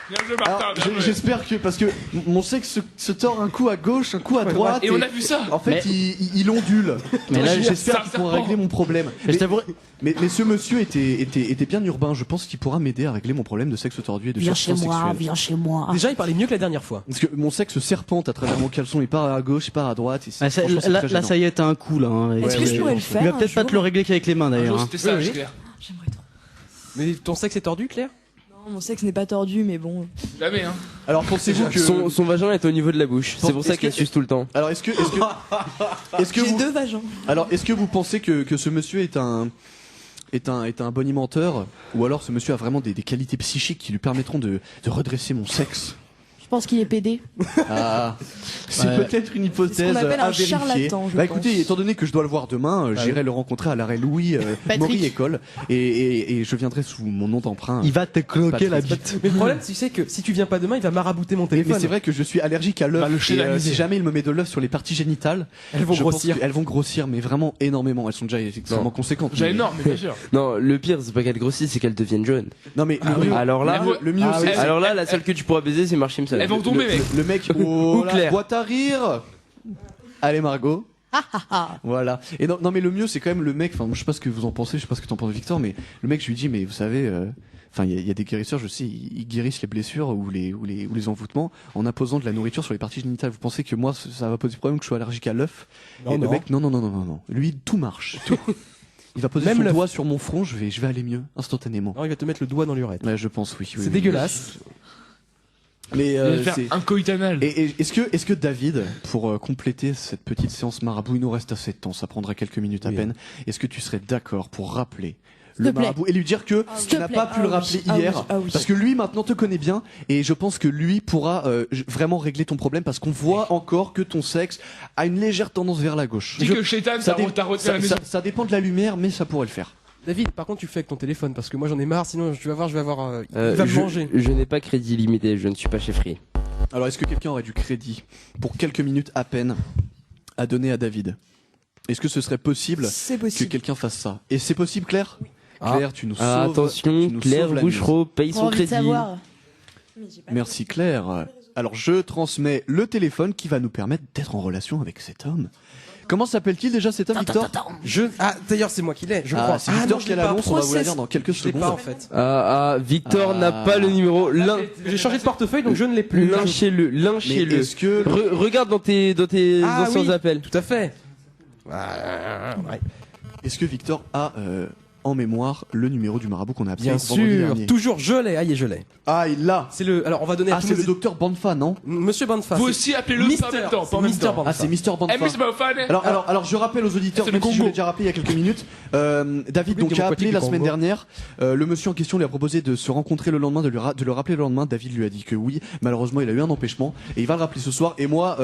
Bien joué, Martin, Alors, bien joué. j'espère que, parce que mon sexe se tord un coup à gauche, un coup à droite. Et on a vu ça. En fait, il ondule. Mais là, j'espère ça qu'il pourra serpent. régler mon problème. Mais ce monsieur était bien urbain. Je pense qu'il pourra m'aider à régler mon problème de sexe tordu et de surpuissance sexuelle. viens chez moi. Déjà, il parlait mieux que la dernière fois. Parce que mon sexe serpente à travers mon caleçon. Il part à gauche, il part à droite. Là, ça y est, t'as un coup là. Est-ce que je pourrais le faire? Il va peut-être pas te le régler qu'avec les mains Un d'ailleurs. jour, c'était ça, Oui. Claire. J'aimerais trop. Mais ton sexe est tordu, Claire? Non, mon sexe n'est pas tordu, mais bon. Jamais, hein. Alors pensez-vous que Son vagin est au niveau de la bouche. C'est pour ça est-ce qu'elle que- suce tout le temps. alors est-ce que J'ai vous 2 vagins. alors est-ce que vous pensez que ce monsieur est un bonimenteur, ou alors ce monsieur a vraiment des qualités psychiques qui lui permettront de redresser mon sexe? Je pense qu'il est pédé. Ah, c'est Ouais. peut-être une C'est hypothèse ce qu'on appelle à un vérifier. charlatan, je Bah pense. écoutez, étant donné que je dois le voir demain, j'irai le rencontrer à l'arrêt Louis Patrick. Maury École, et je viendrai sous mon nom d'emprunt. Il va te croquer la Patrick. bite. Mais le problème, c'est que si tu viens pas demain, il va marabouter mon Mais téléphone. c'est vrai que je suis allergique à l'œuf. Bah, le et, chénaliser. si jamais il me met de l'œuf sur les parties génitales, Elles vont je pense grossir. qu'elles vont grossir, mais vraiment énormément. Elles sont déjà extrêmement conséquentes. Déjà mais- énorme, mais bien sûr. Non, le pire, c'est pas qu'elle grossisse, c'est qu'elle devienne jaune. Non mais le mieux, Alors là, le mieux, c'est alors là, la seule que tu pourras baiser, c'est Mark Simpson. Elles vont tomber, mec. le mec. Oh, Ou Claire. boîte à rire. Allez Margot. Voilà. Et non, mais le mieux, c'est quand même le mec. Enfin, je sais pas ce que vous en pensez, je sais pas ce que t'en penses, Victor, mais le mec, je lui dis, mais vous savez, enfin, il y a des guérisseurs, je sais, ils guérissent les blessures ou les envoûtements en imposant de la nourriture sur les parties génitales. Vous pensez que moi, ça va poser problème que je sois allergique à l'œuf? Non, Et le non. mec, non. Lui, tout marche. Tout. Il va poser Même son l'œuf. doigt sur mon front, je vais aller mieux instantanément. Non, il va te mettre le doigt dans l'urètre. Ouais, je pense, oui. C'est dégueulasse. Mais Il va faire c'est- un coït anal. Et est-ce que David, pour compléter cette petite séance marabout, il nous reste assez de temps, ça prendra quelques minutes à Oui. peine. Est-ce que tu serais d'accord pour rappeler S'il le te plaît. marabout et lui dire que S'il tu te n'as plaît. pas pu le rappeler hier, parce que lui maintenant te connaît bien et je pense que lui pourra vraiment régler ton problème parce qu'on voit encore que ton sexe a une légère tendance vers la gauche. Dis que Shaitan, ça, t'as retenu à la maison. ça dépend de la lumière, mais ça pourrait le faire. David, par contre, tu fais avec ton téléphone parce que moi j'en ai marre, sinon tu vas voir, il va me je, manger. je n'ai pas crédit limité, je ne suis pas chez Free. Alors est-ce que quelqu'un aurait du crédit pour quelques minutes à peine à donner à David? Est-ce que ce serait possible C'est que possible. quelqu'un fasse ça? Et c'est possible, Claire? Claire, tu nous sauves. Attention, tu nous Claire sauves la mise. Bouchereau paye Trop son envie de crédit. savoir. Merci Claire. Alors je transmets le téléphone qui va nous permettre d'être en relation avec cet homme. Comment s'appelle-t-il déjà cet homme, Victor? D'ailleurs, c'est moi qui l'ai, je Ah, crois. c'est Victor je qui l'ai a pas. l'annonce, on va vous la Process. dire dans quelques Je l'ai secondes. pas, en fait. Victor n'a pas le numéro. J'ai changé de portefeuille, donc je ne l'ai plus. Lâchez-le, Mais lâchez-le. est-ce que Regarde dans tes Ah, anciens oui. appels. Tout à fait. Ouais. est-ce que Victor a en mémoire le numéro du marabout qu'on a appelé Bien vendredi sûr, dernier? toujours je l'ai. Ah, je l'ai. Ah, il l'a. C'est le. Alors, on va donner à Ah, tous c'est nos le docteur Banfa, non? Monsieur Banfa. Vous c'est aussi appelez-le Mister, pas en même temps, c'est pas en même Mister temps. Banfa. Ah, c'est Mister Banfa. Eh, Mr. Bofan. Alors, je rappelle aux auditeurs, C'est même le si je Congo. l'ai déjà rappelé il y a quelques minutes, David Oui, donc a appelé la du semaine Congo. dernière. Le monsieur en question lui a proposé de se rencontrer le lendemain, de le rappeler le lendemain. David lui a dit que oui. Malheureusement, il a eu un empêchement et il va le rappeler ce soir. Et moi,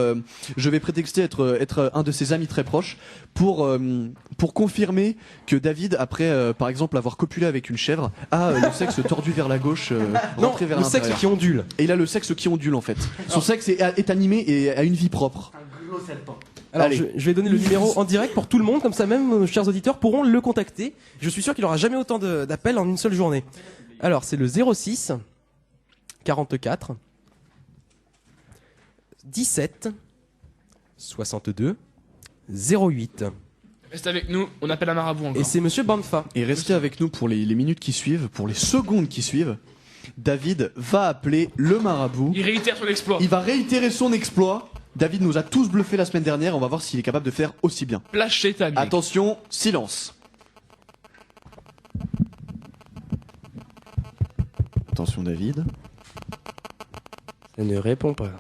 je vais prétexter être un de ses amis très proches pour confirmer que David, après par exemple avoir copulé avec une chèvre, a le sexe tordu vers la gauche, Non, rentré vers le sexe l'intérieur. qui ondule. Et il a le sexe qui ondule en fait. Son sexe est animé et a une vie propre. Alors, Allez. je vais donner le numéro en direct pour tout le monde, comme ça même nos chers auditeurs pourront le contacter. Je suis sûr qu'il aura jamais autant d'appels en une seule journée. Alors, c'est le 06 44 17 62 08. Reste avec nous, on appelle un marabout encore. Et c'est Monsieur Banfa. Et restez avec nous pour les minutes qui suivent, pour les secondes qui suivent. David va appeler le marabout. Il réitère son exploit. Il va réitérer son exploit. David nous a tous bluffé la semaine dernière. On va voir s'il est capable de faire aussi bien. Place Shaitan. mec. Attention, silence. Attention, David. Ça ne répond pas.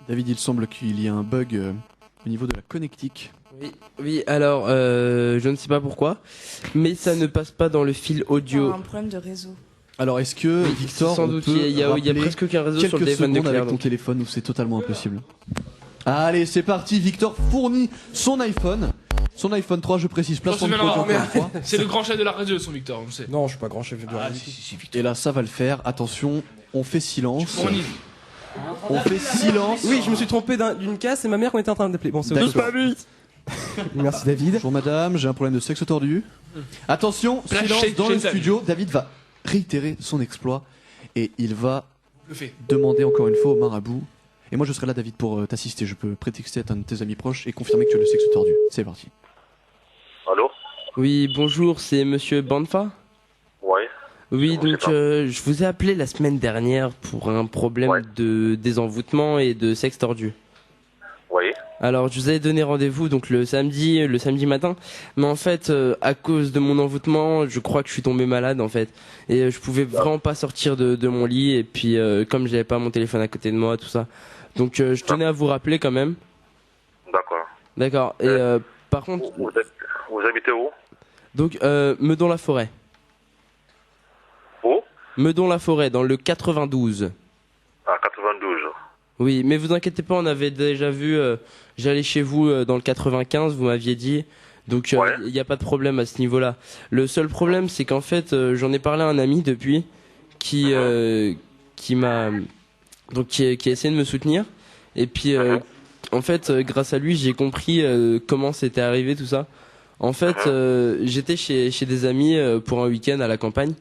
David, il semble qu'il y a un bug au niveau de la connectique. Oui, alors, je ne sais pas pourquoi, mais ça ne passe pas dans le fil audio. Un problème de réseau. Alors, est-ce que Oui, Victor, sans on doute, peut il y a rappeler presque aucun réseau sur le quelques téléphone de secondes Claire. avec ton donc. téléphone où c'est totalement impossible. Allez, c'est parti. Victor fournit son iPhone. Son iPhone 3, je précise, placement de Non, non, produit non, encore une fois. C'est le grand chef de la radio, son Victor, on le sait. Non, je suis pas grand chef de Ah, radio. si, Victor. Et là, ça va le faire. Attention, on fait silence. Fournis. On fait silence. Oui, je me suis trompé d'une case, c'est ma mère qu'on était en train d'appeler. Bon, c'est D'accord. autre chose. Merci David. Bonjour madame, j'ai un problème de sexe tordu. Attention, Place silence chez- dans le chez studio. David va réitérer son exploit et il va Le fait. demander encore une fois au marabout. Et moi je serai là, David, pour t'assister. Je peux prétexter à un de tes amis proches et confirmer que tu as le sexe tordu. C'est parti. Allô? Oui, bonjour, c'est Monsieur Banfa. Ouais. Oui, Je sais donc pas. je vous ai appelé la semaine dernière pour un problème Ouais. de désenvoûtement et de sexe tordu. Oui. Alors, je vous avais donné rendez-vous donc le samedi matin, mais en fait, à cause de mon envoûtement, je crois que je suis tombé malade en fait, et je pouvais vraiment pas sortir de mon lit, et puis comme j'avais pas mon téléphone à côté de moi, tout ça, donc je tenais à vous rappeler quand même. D'accord. D'accord. Et par contre, Vous habitez où? donc Meudon-la-Forêt. Où? Meudon-la-Forêt, dans le 92. À 92. Oui, mais vous inquiétez pas, on avait déjà vu. J'allais chez vous dans le 95, vous m'aviez dit. Donc il Ouais. n'y a pas de problème à ce niveau-là. Le seul problème, c'est qu'en fait, j'en ai parlé à un ami depuis qui m'a qui a essayé de me soutenir. Et puis en fait, grâce à lui, j'ai compris comment c'était arrivé tout ça. En fait, j'étais chez des amis pour un week-end à la campagne.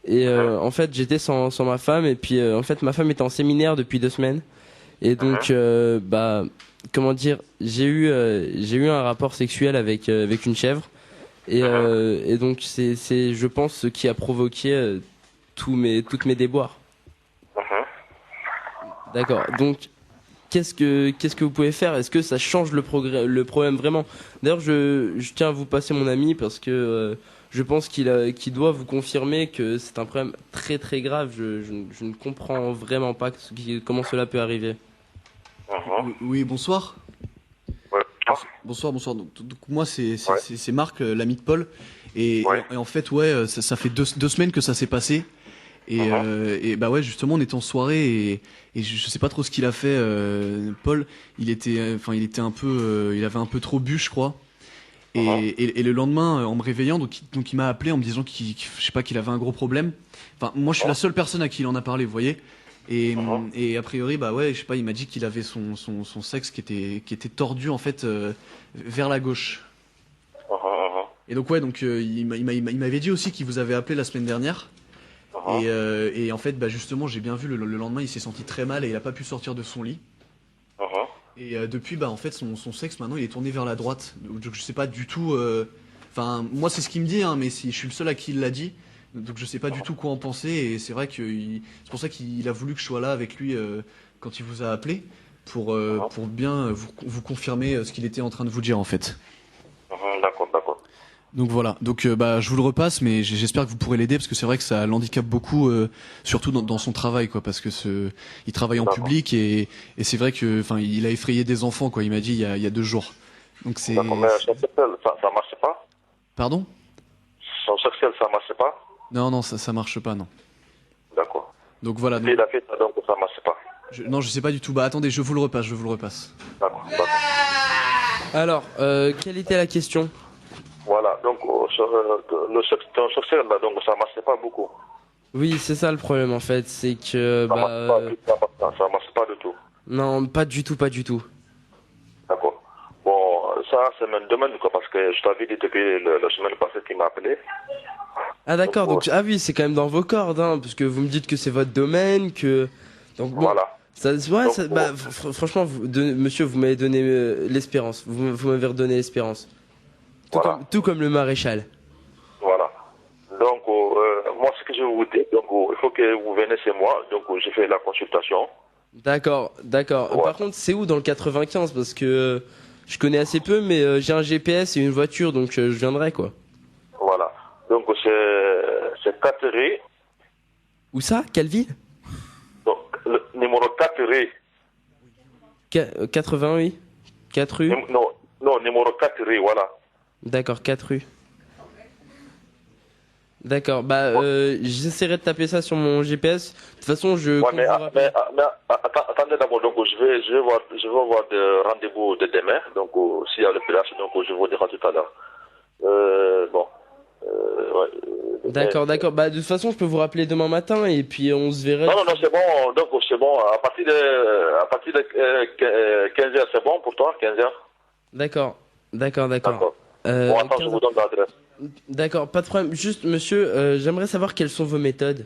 Et en fait, j'étais sans ma femme. Et puis en fait, ma femme était en séminaire depuis 2 semaines. Et donc, bah, comment dire, j'ai eu un rapport sexuel avec une chèvre. Et donc, c'est, je pense, ce qui a provoqué toutes mes déboires. D'accord. Donc, qu'est-ce que vous pouvez faire? Est-ce que ça change le problème vraiment? D'ailleurs, je tiens à vous passer mon ami parce que je pense qu'il doit vous confirmer que c'est un problème très très grave. Je ne comprends vraiment pas comment cela peut arriver. Oui, bonsoir. Ouais. Bonsoir. Donc moi, c'est Ouais. Marc, l'ami de Paul. Et, Ouais. et en fait, ouais, ça fait deux semaines que ça s'est passé. Et bah ouais, justement, on était en soirée et je sais pas trop ce qu'il a fait. Paul, il était un peu, il avait un peu trop bu, je crois. Et le lendemain, en me réveillant, donc il m'a appelé en me disant je sais pas, qu'il avait un gros problème. Enfin, moi, je suis la seule personne à qui il en a parlé, vous voyez. Et a priori, bah ouais, je sais pas, il m'a dit qu'il avait son sexe qui était tordu en fait vers la gauche. Et donc ouais, donc il m'avait dit aussi qu'il vous avait appelé la semaine dernière. Et en fait, bah justement, j'ai bien vu le lendemain, il s'est senti très mal et il a pas pu sortir de son lit. Et depuis, bah en fait, son sexe maintenant, il est tourné vers la droite. Donc je sais pas du tout. Enfin, moi c'est ce qu'il me dit, hein, mais si je suis le seul à qui il l'a dit. Donc je sais pas du tout quoi en penser et c'est vrai que c'est pour ça qu'il a voulu que je sois là avec lui quand il vous a appelé pour bien vous confirmer ce qu'il était en train de vous dire en fait. D'accord. Donc voilà, donc bah je vous le repasse mais j'espère que vous pourrez l'aider parce que c'est vrai que ça l'handicape beaucoup surtout dans son travail quoi parce que il travaille en public et c'est vrai que enfin il a effrayé des enfants quoi, il m'a dit il y a 2 jours. Donc c'est D'accord, mais ça marche pas? Pardon? Son sexuel, ça marche pas? Non, ça marche pas, non. D'accord. Donc voilà. Il a fait ça, donc ça marche pas. Non, je sais pas du tout. Bah attendez, je vous le repasse. D'accord. Alors, quelle était la question? Voilà, donc ton sexuel, là, donc ça marche pas beaucoup. Oui, c'est ça le problème en fait, c'est que... Ça marche pas du tout. Non, pas du tout. D'accord. Bon, ça, c'est mon domaine, quoi, parce que je t'avais dit depuis la semaine passée qu'il m'a appelé. Ah d'accord, donc ah oui, c'est quand même dans vos cordes, hein, parce que vous me dites que c'est votre domaine, que... Donc bon, voilà. Franchement, monsieur, vous m'avez donné l'espérance, vous m'avez redonné l'espérance. Tout comme le maréchal. Voilà. Donc, moi, ce que je vous dis, donc, il faut que vous venez chez moi, donc j'ai fait la consultation. D'accord. Ouais. Par contre, c'est où dans le 95? Parce que je connais assez peu, mais j'ai un GPS et une voiture, donc je viendrai, quoi. Voilà. Donc, c'est 4 rue. Où ça? Quelle ville? Donc, le numéro 4 rue. 80, oui. 4 rues? Non, numéro 4 rue, voilà. D'accord, 4 rues. D'accord, bah j'essaierai de taper ça sur mon GPS. De toute façon, je... Ouais, mais attendez d'abord, donc je vais avoir des rendez-vous de demain, donc s'il y a le place, donc je vous dirai tout à l'heure. D'accord. Bah de toute façon, je peux vous rappeler demain matin et puis on se verra. Non, c'est bon, donc c'est bon, à partir de 15h, c'est bon pour toi, 15h? D'accord. Bon, attends, je vous donne l'adresse. D'accord, pas de problème. Juste, monsieur, j'aimerais savoir quelles sont vos méthodes.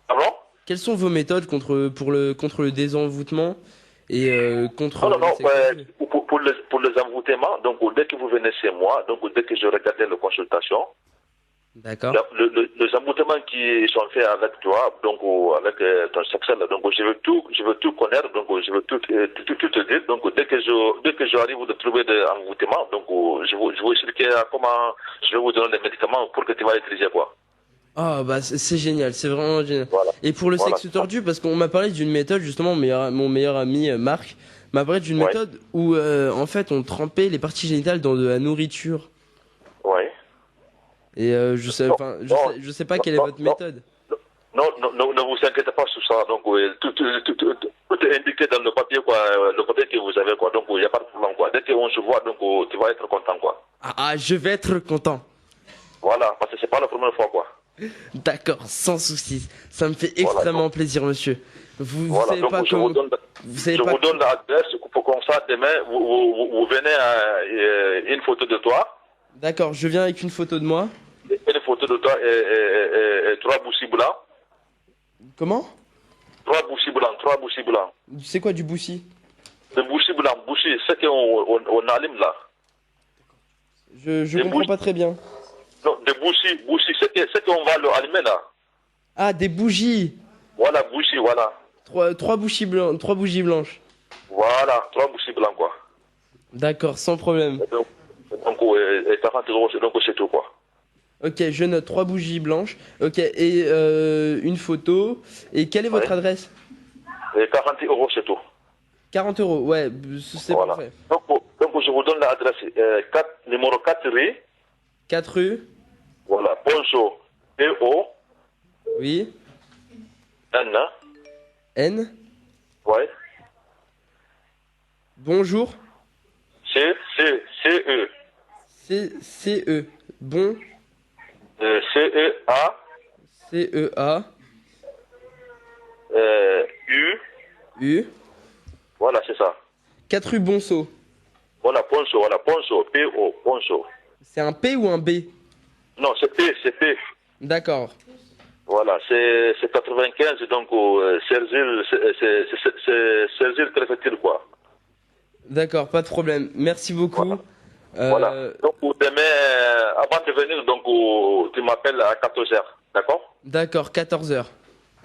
Pardon? Quelles sont vos méthodes contre le désenvoûtement et contre... Pour les envoûtements, donc dès que vous venez chez moi, donc dès que je regarde les consultations, d'accord. Les envoûtements qui sont faits avec toi, donc avec ton sexuel, donc je veux tout connaître, donc je veux tout te dire, donc dès que j'arrive de trouver des envoûtements, donc je vous expliquer comment je vais vous donner des médicaments pour que tu vas utiliser quoi. Ah bah c'est génial, c'est vraiment génial. Voilà. Et pour le sexe tordu, parce qu'on m'a parlé d'une méthode, justement, mon meilleur ami Marc m'a parlé d'une méthode où en fait on trempait les parties génitales dans de la nourriture. Ouais. Et je sais pas quelle est votre méthode. Non, ne vous inquiétez pas sur ça. Donc tout est indiqué dans le papier quoi, le papier que vous avez quoi. Donc il n'y a pas de problème quoi. Dès qu'on se voit, donc tu vas être content quoi. Ah, je vais être content. Voilà, parce que c'est pas la première fois quoi. D'accord, sans souci. Ça me fait extrêmement plaisir, monsieur. Vous savez donc pas je vous donne l'adresse pour comme ça demain vous venez une photo de toi. D'accord, je viens avec une photo de moi. Une photo de toi et 3 bouchis blancs. Comment? 3 bouchis blancs. C'est quoi du boussi? Des bouchis blancs, c'est qu'on allume là. Je comprends pas très bien. Non, des bougies, c'est qu'on va le allumer là. Ah, des bougies. Voilà, bougies, voilà. 3 bougies blanches. Voilà, 3 bougies blancs quoi. D'accord, sans problème. Donc 40 €, donc c'est tout quoi. Ok, je note 3 bougies blanches. Ok, et une photo. Et quelle est votre adresse? 40 € c'est tout. 40 €, ouais, c'est parfait. Donc je vous donne l'adresse. Numéro 4 rue. 4 rue. Voilà, bonjour. B-O. Oui. N. N. Ouais. Bonjour. C-E. C-E. Bon. C-E-A. C-E-A. U. Voilà, c'est ça. 4 rue Bonceau. Voilà, Ponceau, P-O, Ponceau. C'est un P ou un B? Non, c'est P. D'accord. Voilà, c'est 95, donc Sergile préfecture, quoi. D'accord, pas de problème. Merci beaucoup. Voilà. Voilà. Donc, demain, avant de venir, donc, tu m'appelles à 14h, d'accord? D'accord, 14h.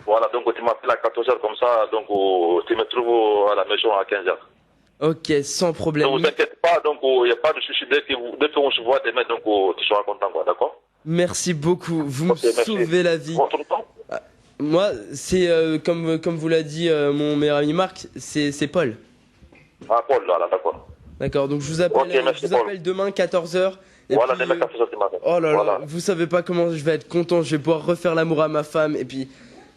Voilà, donc tu m'appelles à 14h comme ça, donc tu me trouves à la maison à 15h. Ok, sans problème. Ne vous inquiétez pas, donc il n'y a pas de souci. Dès qu'on se voit demain, donc tu seras content, quoi, d'accord? Merci beaucoup, vous Ok, me merci. sauvez la vie. Votre temps? Moi, c'est comme vous l'a dit mon meilleur ami Marc, c'est Paul. Ah, Paul, voilà, d'accord. D'accord, donc je vous appelle, Ok, merci, Paul. demain 14h. Voilà, demain 14h, tu m'appelles. Oh là Voilà. là, vous savez pas comment je vais être content, je vais pouvoir refaire l'amour à ma femme et puis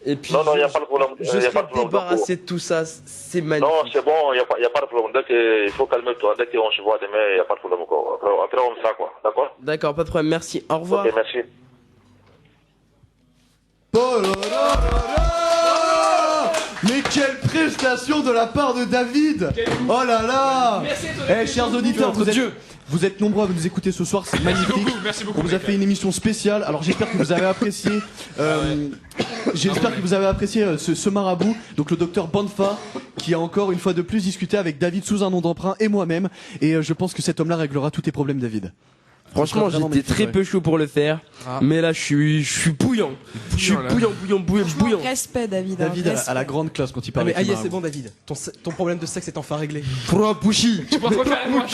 Non, il n'y a pas de problème. je Y a serai pas de problème, débarrassé de tout ça, c'est magnifique. Non, c'est bon, il n'y a pas de problème. Il faut calmer-toi. Dès qu'on se voit demain, il n'y a pas de problème encore. Après, on fait ça, quoi. D'accord? D'accord, pas de problème, merci, au revoir. Ok, merci. Oh là là là là! Mais quelle prestation de la part de David! Oh là là! Eh, chers auditeurs, vous êtes nombreux à nous écouter ce soir, c'est magnifique. Merci beaucoup. On vous a fait une émission spéciale. Alors j'espère que vous avez apprécié. J'espère que vous avez apprécié ce marabout, donc le docteur Banfa, qui a encore une fois de plus discuté avec David sous un nom d'emprunt et moi-même. Et je pense que cet homme-là réglera tous tes problèmes, David. Franchement, vraiment j'étais très magnifique, peu chaud pour le faire, mais là, je suis bouillant. Je suis bouillant. Franchement, respect, David. David respect. à la grande classe quand il Ah parle. mais avec le aïe, c'est marabout. bon David. Ton problème de sexe est enfin réglé. Trois bouchis. Tu pourras te refaire avec moi.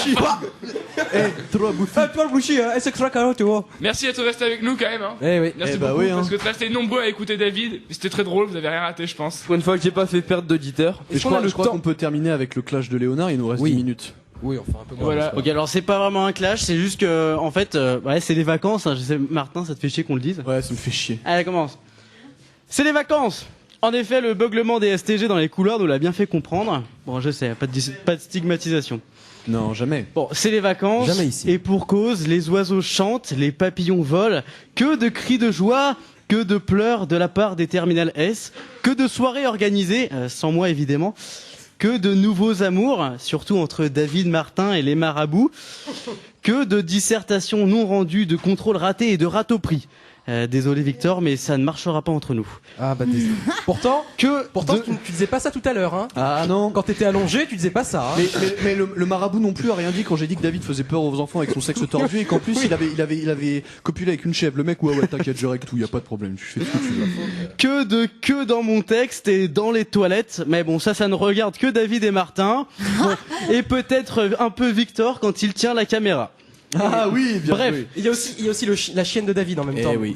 Trois bouffes. Ah toi le bouchi, c'est extra carré, tu vois. Merci d'être resté avec nous quand même. Hein. Eh oui. Merci Eh bah beaucoup oui, hein. parce que de rester nombreux à écouter David, c'était très drôle, vous avez rien raté je pense. Pour une fois que j'ai pas fait perdre d'auditeurs. Et je crois qu'on peut terminer avec le clash de Léonard, il nous reste 10 minutes. Oui, enfin un peu moins. Voilà. Ok, alors c'est pas vraiment un clash, c'est juste que, en fait, ouais, c'est les vacances. Hein, je sais, Martin, ça te fait chier qu'on le dise. Ouais, ça me fait chier. Allez, commence. C'est les vacances. En effet, le beuglement des STG dans les couloirs nous l'a bien fait comprendre. Bon, je sais, pas de stigmatisation. Non, jamais. Bon, c'est les vacances. Jamais ici. Et pour cause, les oiseaux chantent, les papillons volent. Que de cris de joie, que de pleurs de la part des terminales S, que de soirées organisées, sans moi évidemment. Que de nouveaux amours, surtout entre David Martin et les marabouts. Que de dissertations non rendues, de contrôles ratés et de râteaux-pris. Désolé Victor, mais ça ne marchera pas entre nous. Ah bah désolé. Pourtant, tu disais pas ça tout à l'heure, hein. Ah non. Quand t'étais allongé, tu disais pas ça. Hein. Mais le marabout non plus a rien dit quand j'ai dit que David faisait peur aux enfants avec son sexe tordu et qu'en plus il avait copulé avec une chèvre. Le mec, ouais, t'inquiète, je règle tout, y a pas de problème, tu fais ce que tu veux. Que dans mon texte et dans les toilettes, mais bon, ça ne regarde que David et Martin. Bon, et peut-être un peu Victor quand il tient la caméra. Ah oui, bien Bref. joué. Il y a aussi la chienne de David en même temps. Eh oui.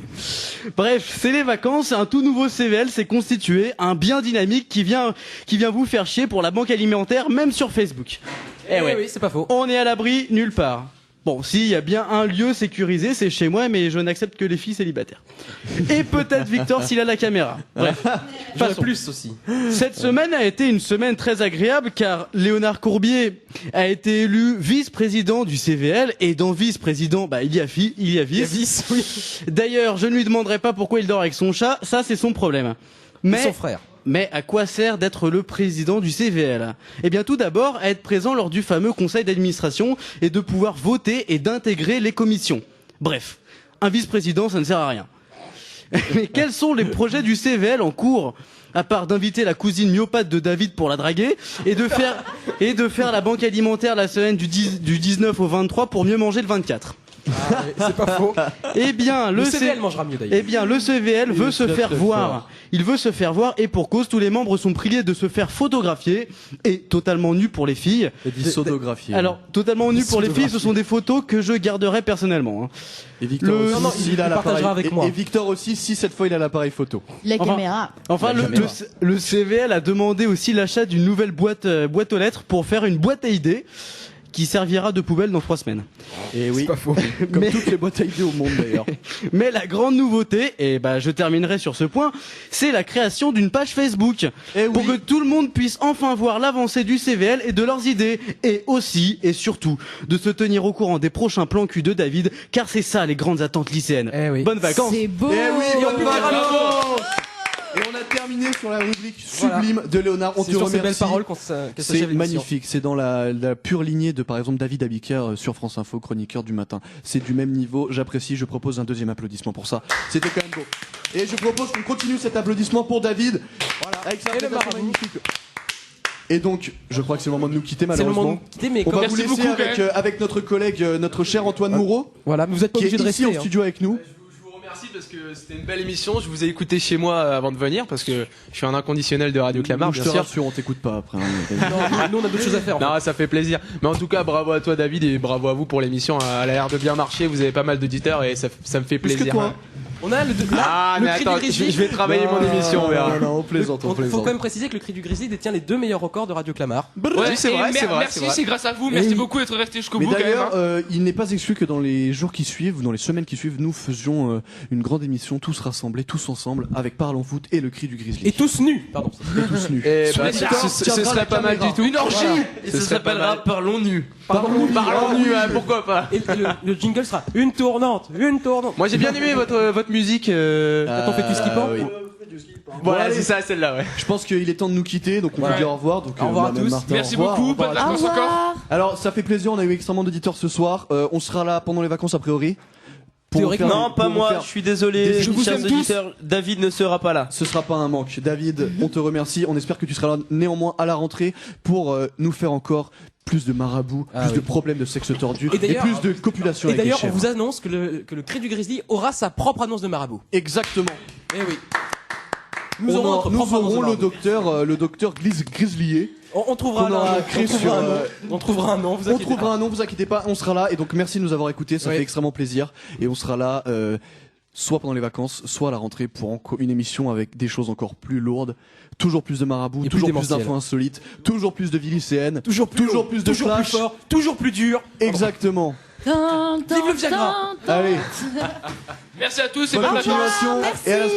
Bref, c'est les vacances, un tout nouveau CVL s'est constitué, un bien dynamique qui vient vous faire chier pour la banque alimentaire, même sur Facebook. Eh oui, c'est pas faux. On est à l'abri nulle part. Bon, si, il y a bien un lieu sécurisé, c'est chez moi, mais je n'accepte que les filles célibataires. Et peut-être Victor s'il a la caméra. Bref. J'aurais Passons. plus aussi. Cette semaine a été une semaine très agréable car Léonard Courbier a été élu vice-président du CVL et dans vice-président, il y a vice. Oui. D'ailleurs, je ne lui demanderai pas pourquoi il dort avec son chat, ça c'est son problème. Mais son frère. Mais à quoi sert d'être le président du CVL? Eh bien tout d'abord, à être présent lors du fameux conseil d'administration et de pouvoir voter et d'intégrer les commissions. Bref, un vice-président, ça ne sert à rien. Mais quels sont les projets du CVL en cours? À part d'inviter la cousine myopathe de David pour la draguer et de faire la banque alimentaire la semaine du 19 au 23 pour mieux manger le 24. Ah, c'est pas faux. Eh bien, Le CVL mangera mieux d'ailleurs. Eh bien, le CVL veut se faire voir. Il veut se faire voir et pour cause, tous les membres sont priés de se faire photographier et totalement nus pour les filles. Et dit sodographier. Alors, totalement nus pour les filles, ce sont des photos que je garderai personnellement. Hein. Et Victor Le- aussi, Non, non, s'il il a l'appareil. partagera avec moi. Et Victor aussi, si cette fois il a l'appareil photo. La Enfin, caméra. Enfin, le CVL a demandé aussi l'achat d'une nouvelle boîte aux lettres pour faire une boîte à idées qui servira de poubelle dans 3 semaines. Et oui. Pas faux. Comme Mais- toutes les boîtes à idées au monde d'ailleurs. Mais la grande nouveauté, et je terminerai sur ce point, c'est la création d'une page Facebook pour que tout le monde puisse enfin voir l'avancée du CVL et de leurs idées, et aussi et surtout de se tenir au courant des prochains plans cul de David, car c'est ça les grandes attentes lycéennes. Eh oui. Bonnes vacances. C'est beau. Eh oui, Et on bonnes publiera vacances. Et on a terminé sur la rubrique Voilà. sublime de Léonard. On C'est te sur ces remercie. belles paroles qu'elle s'achève C'est l'émission. magnifique. C'est dans la pure lignée de, par exemple, David Abiker sur France Info, chroniqueur du matin. C'est du même niveau. J'apprécie. Je propose un deuxième applaudissement pour ça. C'était quand même beau. Et je propose qu'on continue cet applaudissement pour David. Voilà. Avec sa Et le présentation marabout. magnifique. Et donc, je crois que c'est le moment de nous quitter, C'est le moment malheureusement. de quitter, mais On comme va vous Merci laisser beaucoup, avec, quand même. avec notre collègue, notre cher Antoine Moureau, voilà, mais vous êtes pas qui est obligé de ici rester. en studio avec nous. Je vous remercie parce que c'était une belle émission. Je vous ai écouté chez moi avant de venir parce que je suis un inconditionnel de Radio Clamart, Je bien te sûr. rassure, on t'écoute pas après. Non, nous on a d'autres choses à faire. en Non, ça fait plaisir. Mais en tout cas, bravo à toi, David, et bravo à vous pour l'émission. Elle a l'air de bien marcher. Vous avez pas mal d'auditeurs et ça me fait Plus plaisir. que toi. On a le Ah, mais cri attends, du grizzly. je vais travailler mon émission, on verra. Non, on plaisante, on Il faut plaisante. quand même préciser que le cri du grizzly détient les 2 meilleurs records de Radio Clamart. Ouais, c'est et vrai, c'est vrai, merci, c'est vrai. c'est grâce à vous. Merci oui. beaucoup d'être resté jusqu'au Mais bout quand même. d'ailleurs, hein. il n'est pas exclu que dans les jours qui suivent, ou dans les semaines qui suivent, nous faisions une grande émission, tous rassemblés, tous ensemble, avec Parlons Foot et le cri du grizzly. Et tous nus, pardon. Et tous nus. Et Sur bah, les ce stars, serait pas mal du tout. Une orgie. Et ce serait pas mal. Parlons nu. Parlons Parlons-nous, hein, pourquoi pas. Et le jingle sera une tournante, une tournante. Moi j'ai bien aimé votre musique. T'as ton fait du skippant oui. Voilà, allez. c'est ça, celle-là, ouais. Je pense qu'il est temps de nous quitter, donc on Voilà. vous dit au revoir. Donc, Au revoir à Madame tous. Martin, Merci au revoir. beaucoup. Au revoir Bonnes à tous. Au vacances encore. revoir. Alors, ça fait plaisir, on a eu extrêmement d'auditeurs ce soir. On sera là pendant les vacances a priori. Pour Théoriquement. faire- Non, pas pour moi, faire- je suis désolé, Des- je vous chers aime tous. auditeurs, David ne sera pas là. Ce sera pas un manque. David, on te remercie. On espère que tu seras là néanmoins à la rentrée pour nous faire encore plus de marabouts, Ah plus oui. de problèmes de sexe tordu Et et, d'ailleurs- plus de copulation Et avec les d'ailleurs, on chèvres. vous annonce que le cri du grizzly aura sa propre annonce de marabout. Exactement. Eh oui. Nous aurons notre nous propre annonce de aurons marabout. le docteur Grizzlier. On trouvera qu'on aura un nom. créé On trouvera sur, un nom. On trouvera un nom. Vous On inquiétez trouvera pas. un nom, vous inquiétez pas, on sera là. Et donc merci de nous avoir écoutés, ça Ouais. fait extrêmement plaisir. Et on sera là soit pendant les vacances, soit à la rentrée pour une émission avec des choses encore plus lourdes. Toujours plus de marabouts, Et plus toujours plus démentiel. d'infos insolites, toujours plus de vie lycéenne, Toujours plus toujours lourd, plus de toujours clash. plus fort, toujours plus dur. Exactement. Tan, tan, Vive le Viagra. tan, tan. Allez, Merci à tous et bonne bonnes vacances. continuation et à la semaine